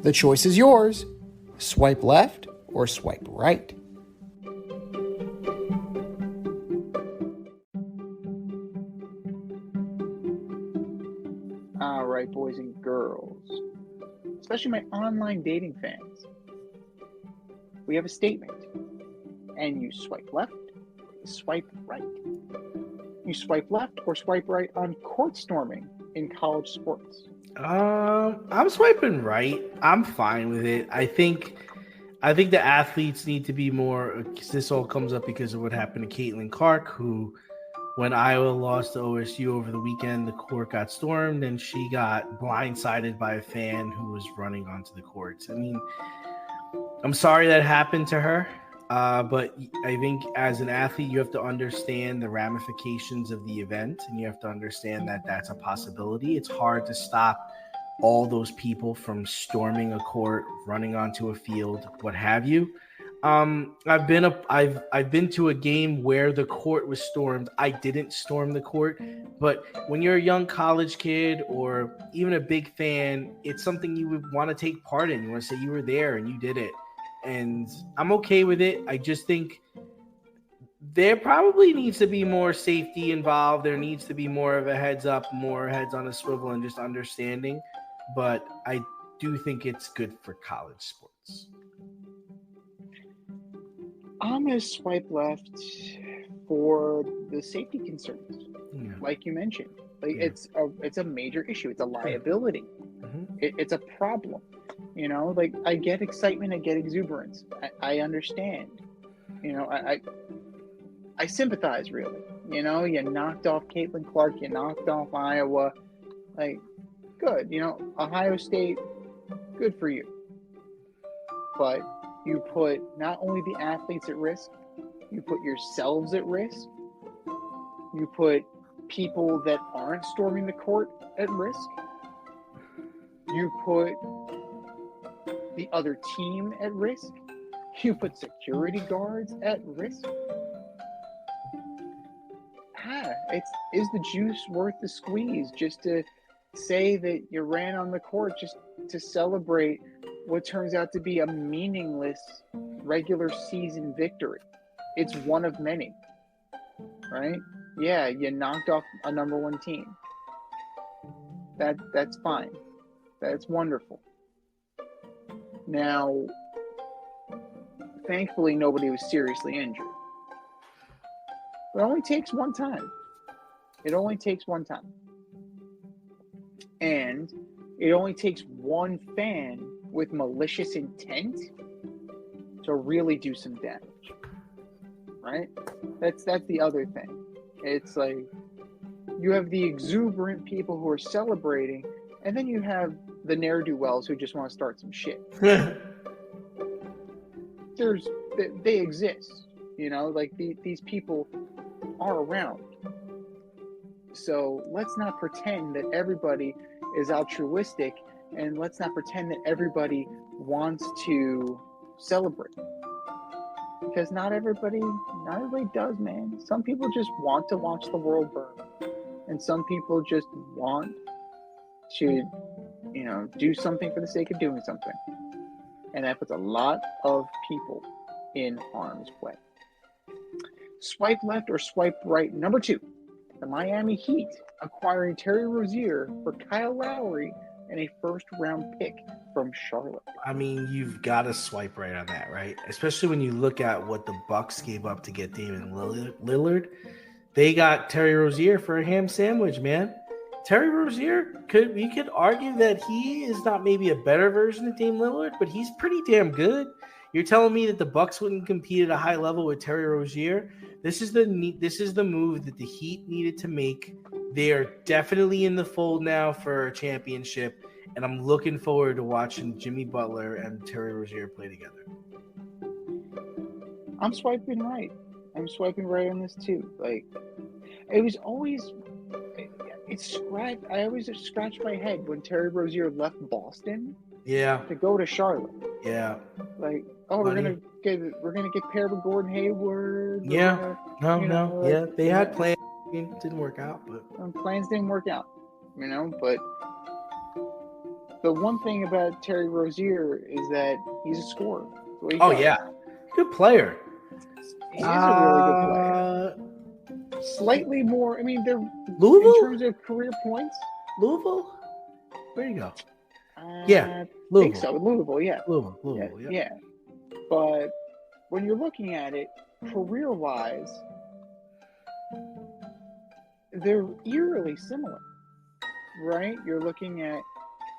Speaker 4: The choice is yours. Swipe left or swipe right.
Speaker 1: All right, boys and girls, especially my online dating fans, we have a statement. And you swipe left, swipe right. You swipe left or swipe right on court storming in college sports.
Speaker 2: I'm swiping right. I'm fine with it. I think the athletes need to be more. This all comes up because of what happened to Caitlin Clark, who, when Iowa lost to OSU over the weekend, the court got stormed and she got blindsided by a fan who was running onto the courts. I mean, I'm sorry that happened to her. But I think as an athlete, you have to understand the ramifications of the event, and you have to understand that that's a possibility. It's hard to stop all those people from storming a court, running onto a field, what have you. I've been to a game where the court was stormed. I didn't storm the court, but when you're a young college kid or even a big fan, it's something you would want to take part in. You want to say you were there and you did it. And I'm okay with it. I just think there probably needs to be more safety involved. There needs to be more of a heads up, more heads on a swivel, and just understanding. But I do think it's good for college sports.
Speaker 1: I'm going to swipe left for the safety concerns, like you mentioned. Like it's a major issue. It's a liability. It's a problem. You know, like I get excitement, I get exuberance. I understand. You know, I sympathize really. You know, you knocked off Caitlin Clark, you knocked off Iowa. Like, good. You know, Ohio State, good for you. But you put not only the athletes at risk, you put yourselves at risk. You put people that aren't storming the court at risk. You put the other team at risk. You put security guards at risk. Is the juice worth the squeeze just to say that you ran on the court just to celebrate what turns out to be a meaningless regular season victory? It's one of many, right? Yeah, you knocked off a number one team. That's fine. That's wonderful. Now, thankfully, nobody was seriously injured. It only takes one time. It only takes one time. And it only takes one fan with malicious intent to really do some damage. Right? That's the other thing. It's like you have the exuberant people who are celebrating, and then you have the ne'er-do-wells who just want to start some shit. They exist, you know, like these people are around. So let's not pretend that everybody is altruistic, and let's not pretend that everybody wants to celebrate. Because not everybody does, man. Some people just want to watch the world burn. And some people just want to, you know, do something for the sake of doing something. And that puts a lot of people in harm's way. Swipe left or swipe right. Number 2, the Miami Heat acquiring Terry Rozier for Kyle Lowry and a first-round pick from Charlotte.
Speaker 2: I mean, you've got to swipe right on that, right? Especially when you look at what the Bucks gave up to get Damian Lillard. They got Terry Rozier for a ham sandwich, man. Terry Rozier, we could argue that he is not maybe a better version of Dame Lillard, but he's pretty damn good. You're telling me that the Bucks wouldn't compete at a high level with Terry Rozier? This is the move that the Heat needed to make. They are definitely in the fold now for a championship, and I'm looking forward to watching Jimmy Butler and Terry Rozier play together.
Speaker 1: I'm swiping right. I'm swiping right on this too. Like, it was always I always scratched my head when Terry Rozier left Boston.
Speaker 2: Yeah.
Speaker 1: To go to Charlotte.
Speaker 2: Yeah.
Speaker 1: Like, we're gonna get paired with Gordon Hayward.
Speaker 2: Yeah. Yeah. They had plans. It didn't work out, but
Speaker 1: plans didn't work out. You know, but the one thing about Terry Rozier is that he's a scorer.
Speaker 2: Yeah, good player.
Speaker 1: He's a really good player. Slightly more. I mean, they're
Speaker 2: Louisville
Speaker 1: in terms of career points.
Speaker 2: Louisville. Where you go?
Speaker 1: Yeah, Louisville. I think so. Louisville, yeah.
Speaker 2: Louisville,
Speaker 1: yeah. But when you're looking at it, career-wise, they're eerily similar, right? You're looking at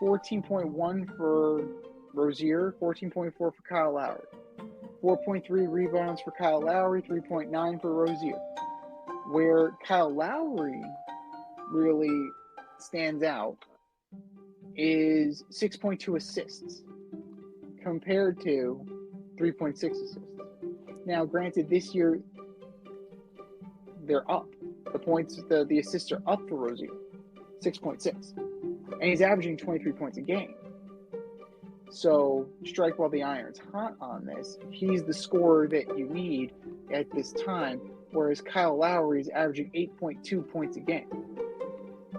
Speaker 1: 14.1 for Rozier, 14.4 for Kyle Lowry, 4.3 rebounds for Kyle Lowry, 3.9 for Rozier. Where Kyle Lowry really stands out is 6.2 assists compared to 3.6 assists. Now, granted, this year they're up. The points, the assists are up for Rozier, 6.6, and he's averaging 23 points a game. So strike while the iron's hot on this. He's the scorer that you need at this time, whereas Kyle Lowry is averaging 8.2 points a game.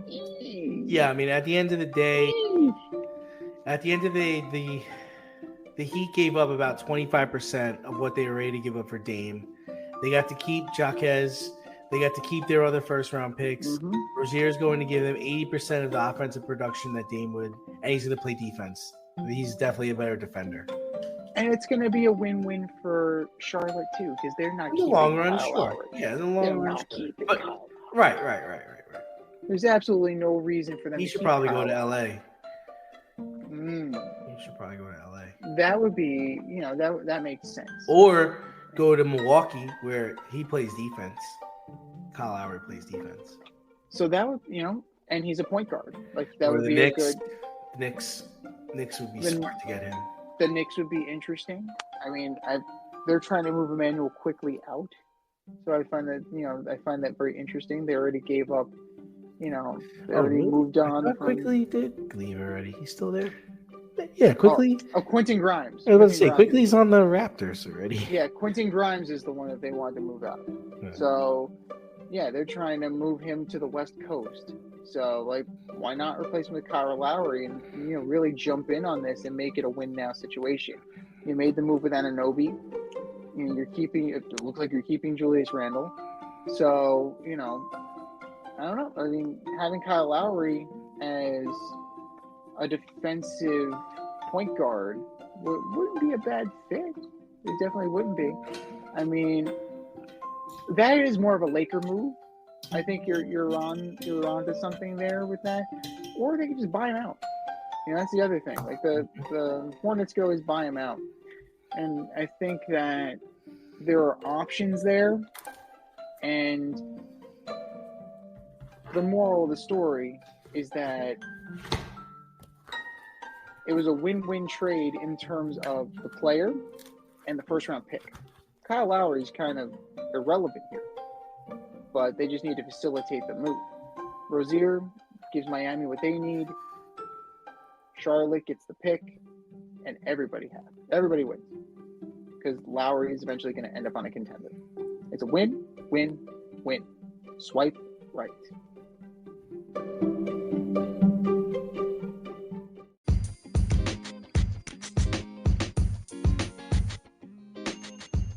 Speaker 2: Yeah, I mean, at the end of the day, the Heat gave up about 25% of what they were ready to give up for Dame. They got to keep Jaquez. They got to keep their other first-round picks.
Speaker 1: Mhm.
Speaker 2: Rozier's going to give them 80% of the offensive production that Dame would, and he's going to play defense. He's definitely a better defender.
Speaker 1: And it's going to be a win-win for Charlotte, too, because they're not
Speaker 2: In the
Speaker 1: keeping
Speaker 2: long run,
Speaker 1: Kyle
Speaker 2: sure.
Speaker 1: Lowry.
Speaker 2: Yeah, in the long
Speaker 1: They're
Speaker 2: run,
Speaker 1: not
Speaker 2: sure.
Speaker 1: keeping
Speaker 2: But,
Speaker 1: Kyle Lowry.
Speaker 2: right.
Speaker 1: There's absolutely no reason for them
Speaker 2: He
Speaker 1: to
Speaker 2: should
Speaker 1: keep
Speaker 2: probably
Speaker 1: Kyle
Speaker 2: go to
Speaker 1: Lowry.
Speaker 2: LA. He should probably go to LA.
Speaker 1: That would be, that makes sense.
Speaker 2: Or go to Milwaukee, where he plays defense. Kyle Lowry plays defense.
Speaker 1: So that would, and he's a point guard. Like that
Speaker 2: Or
Speaker 1: would
Speaker 2: the
Speaker 1: be
Speaker 2: Knicks.
Speaker 1: a good.
Speaker 2: Knicks would be
Speaker 1: The-
Speaker 2: smart to get him.
Speaker 1: The Knicks would be interesting. I mean, they're trying to move Emmanuel quickly out, so I find that very interesting. They already gave up. They already moved on.
Speaker 2: I quickly did leave already. He's still there. Yeah, quickly.
Speaker 1: Quentin Grimes.
Speaker 2: I was about to say, quickly's on the Raptors already.
Speaker 1: Yeah, Quentin Grimes is the one that they wanted to move out.
Speaker 2: Yeah.
Speaker 1: So, yeah, they're trying to move him to the West Coast. So, why not replace him with Kyle Lowry and, really jump in on this and make it a win-now situation? You made the move with Anunoby. It looks like you're keeping Julius Randle. So, I don't know. I mean, having Kyle Lowry as a defensive point guard wouldn't be a bad fit. It definitely wouldn't be. I mean, that is more of a Laker move. I think you're on to something there with that, or they could just buy him out. That's the other thing. Like the Hornets could always buy him out, and I think that there are options there. And the moral of the story is that it was a win-win trade in terms of the player and the first-round pick. Kyle Lowry is kind of irrelevant here, but they just need to facilitate the move. Rozier gives Miami what they need. Charlotte gets the pick, and everybody wins because Lowry is eventually going to end up on a contender. It's a win, win, win. Swipe right.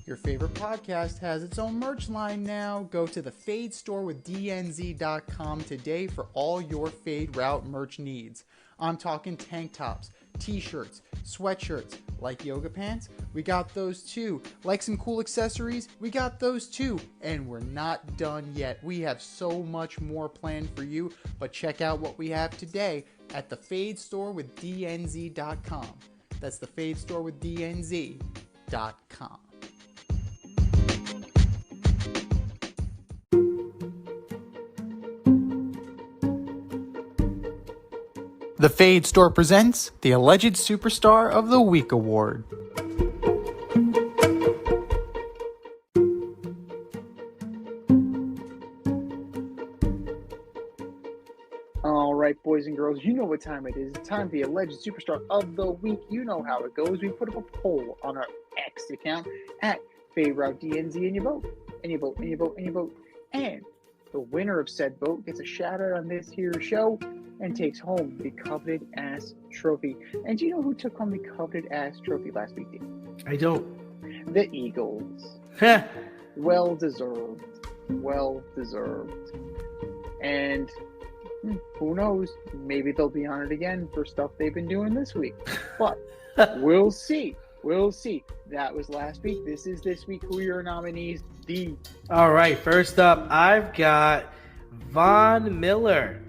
Speaker 5: Your favorite podcast has its own merch line now. Go to the Fade Store with DNZ.com today for all your Fade Route merch needs. I'm talking tank tops, t-shirts, sweatshirts, like yoga pants, we got those too. Like some cool accessories, we got those too. And we're not done yet. We have so much more planned for you, but check out what we have today at the Fade Store with DNZ.com. That's the Fade Store with DNZ.com. The Fade Store presents the Alleged Superstar of the Week Award.
Speaker 1: All right, boys and girls, you know what time it is. It's time for the Alleged Superstar of the Week. You know how it goes. We put up a poll on our X account at FadeRouteDNZ, and you vote, and you vote, and you vote, and you vote. And the winner of said vote gets a shout out on this here show and takes home the coveted ass trophy. And do you know who took home the coveted ass trophy last week, Dean?
Speaker 2: I don't.
Speaker 1: The Eagles. Well deserved. Well deserved. And who knows? Maybe they'll be on it again for stuff they've been doing this week. But we'll see. We'll see. That was last week. This is this week. Who are your nominees? D.
Speaker 2: All right, first up, I've got Von Miller,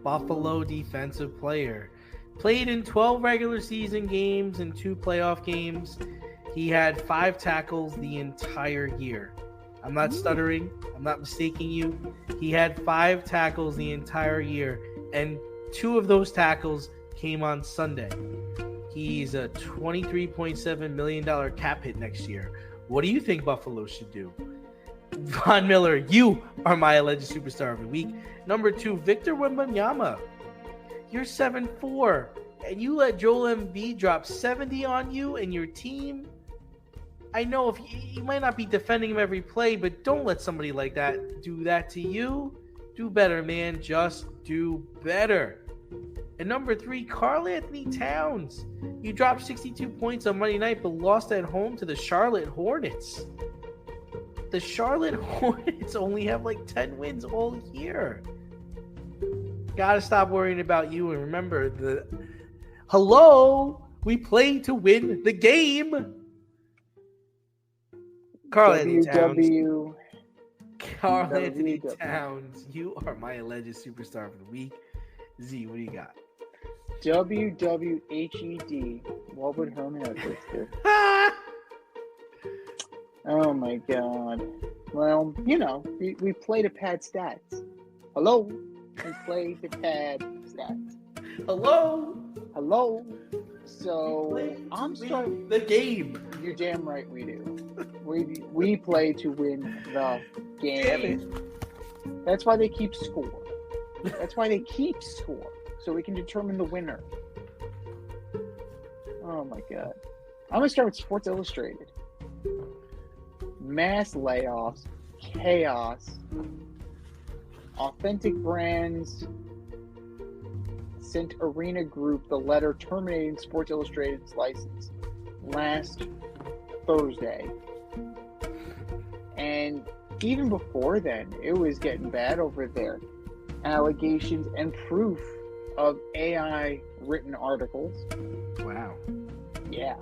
Speaker 2: Buffalo defensive player. Played in 12 regular season games and 2 playoff games. He had 5 tackles the entire year. I'm not stuttering. I'm not mistaking you. He had 5 tackles the entire year, and 2 of those tackles came on Sunday. He's a $23.7 million cap hit next year. What do you think Buffalo should do? Von Miller, you are my alleged superstar of the week. Number 2, Victor Wembanyama. You're 7'4", and you let Joel Embiid drop 70 on you and your team. I know if you might not be defending him every play, but don't let somebody like that do that to you. Do better, man. Just do better. And number 3, Karl Anthony Towns. You dropped 62 points on Monday night, but lost at home to the Charlotte Hornets. The Charlotte Hornets only have like 10 wins all year. Gotta stop worrying about you and remember we play to win the game. Karl Anthony Towns, you are my alleged superstar for the week. Z, what do you got?
Speaker 1: WWHED. What would Herman Edwards do? Oh my God. Well, we play to pad stats. Hello? We play to pad stats.
Speaker 2: Hello?
Speaker 1: So I'm starting
Speaker 2: the game.
Speaker 1: You're damn right we do. We play to win the game.
Speaker 2: Damn it.
Speaker 1: That's why they keep score. So we can determine the winner. Oh my God. I'm gonna start with Sports Illustrated. Mass layoffs, chaos, Authentic Brands sent Arena Group the letter terminating Sports Illustrated's license last Thursday. And even before then, it was getting bad over there. Allegations and proof of AI written articles.
Speaker 2: Wow.
Speaker 1: Yeah.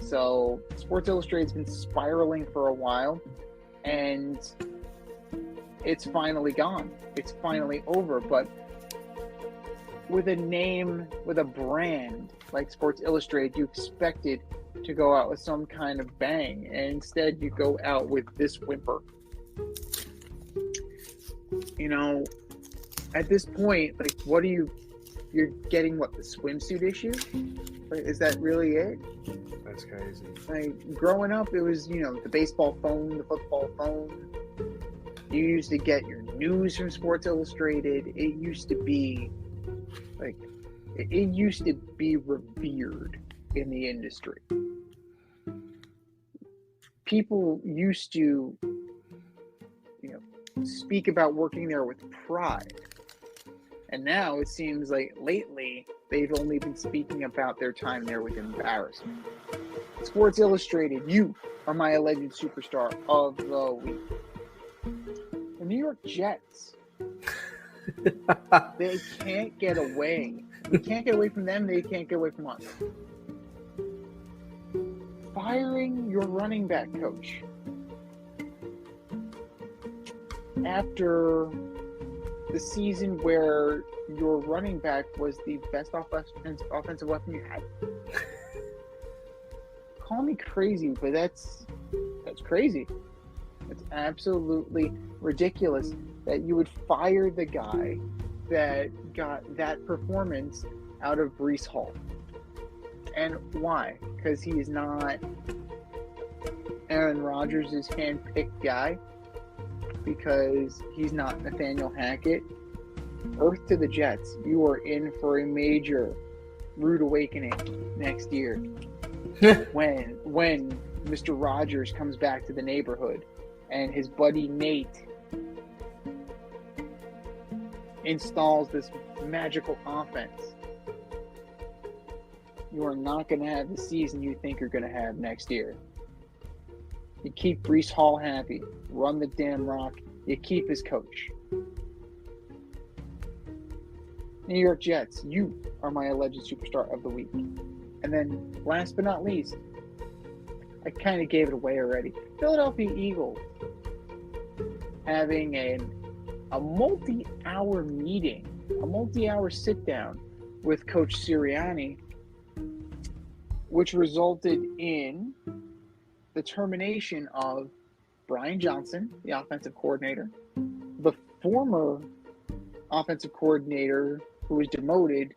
Speaker 1: So Sports Illustrated's been spiraling for a while, and it's finally gone. It's finally over. But with a name, with a brand like Sports Illustrated, you expected to go out with some kind of bang, and instead you go out with this whimper. At this point, like, you're getting the swimsuit issue? Like, is that really it?
Speaker 2: That's crazy.
Speaker 1: Like, growing up, it was, the baseball phone, the football phone. You used to get your news from Sports Illustrated. It used to be, revered in the industry. People used to, speak about working there with pride. And now it seems like lately they've only been speaking about their time there with embarrassment. Sports Illustrated, you are my alleged superstar of the week. The New York Jets. They can't get away. We can't get away from them. They can't get away from us. Firing your running back coach after the season where your running back was the best offensive weapon you had. Call me crazy, but that's crazy. It's absolutely ridiculous that you would fire the guy that got that performance out of Breece Hall. And why? Because he is not Aaron Rodgers' hand-picked guy? Because he's not Nathaniel Hackett? Earth to the Jets. You are in for a major rude awakening next year when Mr. Rogers comes back to the neighborhood and his buddy Nate installs this magical offense. You are not going to have the season you think you're going to have next year. You keep Breece Hall happy. Run the damn rock. You keep his coach. New York Jets, you are my alleged superstar of the week. And then, last but not least, I kind of gave it away already. Philadelphia Eagles having a multi-hour meeting, a multi-hour sit-down with Coach Sirianni, which resulted in the termination of Brian Johnson, the offensive coordinator, the former offensive coordinator who was demoted,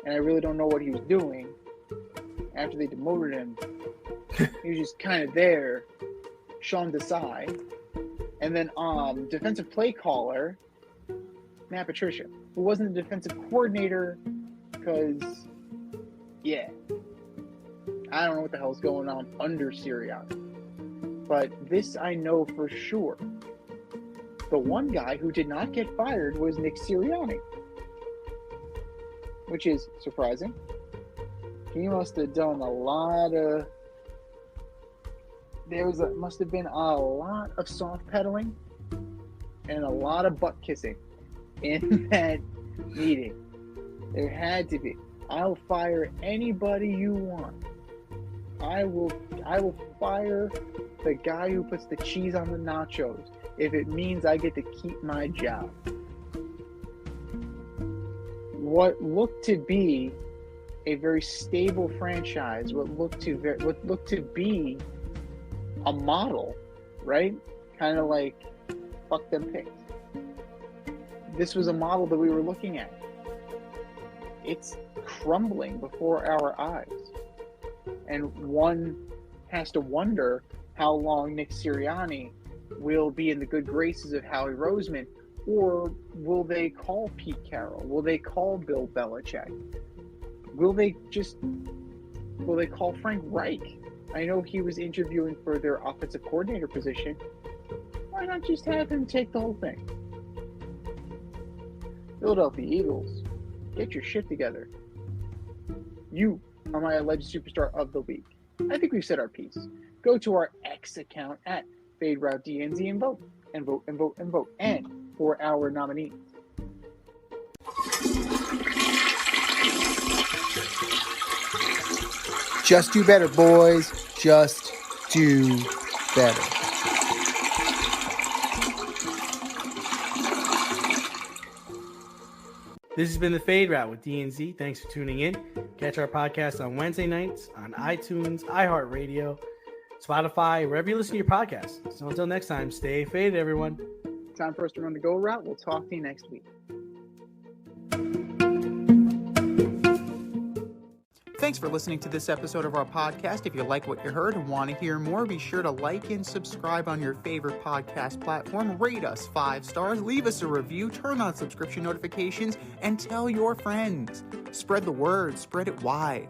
Speaker 1: and I really don't know what he was doing after they demoted him. He was just kind of there, Sean Desai, and then defensive play caller, Matt Patricia, who wasn't the defensive coordinator because Yeah. I don't know what the hell's going on under Sirianni. But this I know for sure. The one guy who did not get fired was Nick Sirianni, which is surprising. He must have done a lot of... must have been a lot of soft pedaling and a lot of butt kissing in that meeting. There had to be. I'll fire anybody you want. I will fire the guy who puts the cheese on the nachos if it means I get to keep my job. What looked to be a very stable franchise, what looked to be a model, right? Kind of like fuck them picks. This was a model that we were looking at. It's crumbling before our eyes. And one has to wonder how long Nick Sirianni will be in the good graces of Howie Roseman, or will they call Pete Carroll? Will they call Bill Belichick? Will they call Frank Reich? I know he was interviewing for their offensive coordinator position. Why not just have him take the whole thing? Philadelphia Eagles, get your shit together. You are my alleged superstar of the week. I think we've said our piece. Go to our X account at FadeRouteDNZ and vote, and vote, and vote, and vote. And for our nominees.
Speaker 4: Just do better, boys. Just do better.
Speaker 2: This has been the Fade Route with DNZ. Thanks for tuning in. Catch our podcast on Wednesday nights on iTunes, iHeartRadio, Spotify, wherever you listen to your podcasts. So until next time, stay faded, everyone.
Speaker 1: Time for us to run the go route. We'll talk to you next week.
Speaker 5: Thanks for listening to this episode of our podcast. If you like what you heard and want to hear more, be sure to like and subscribe on your favorite podcast platform. Rate us 5 stars, leave us a review, turn on subscription notifications, and tell your friends. Spread the word, spread it wide.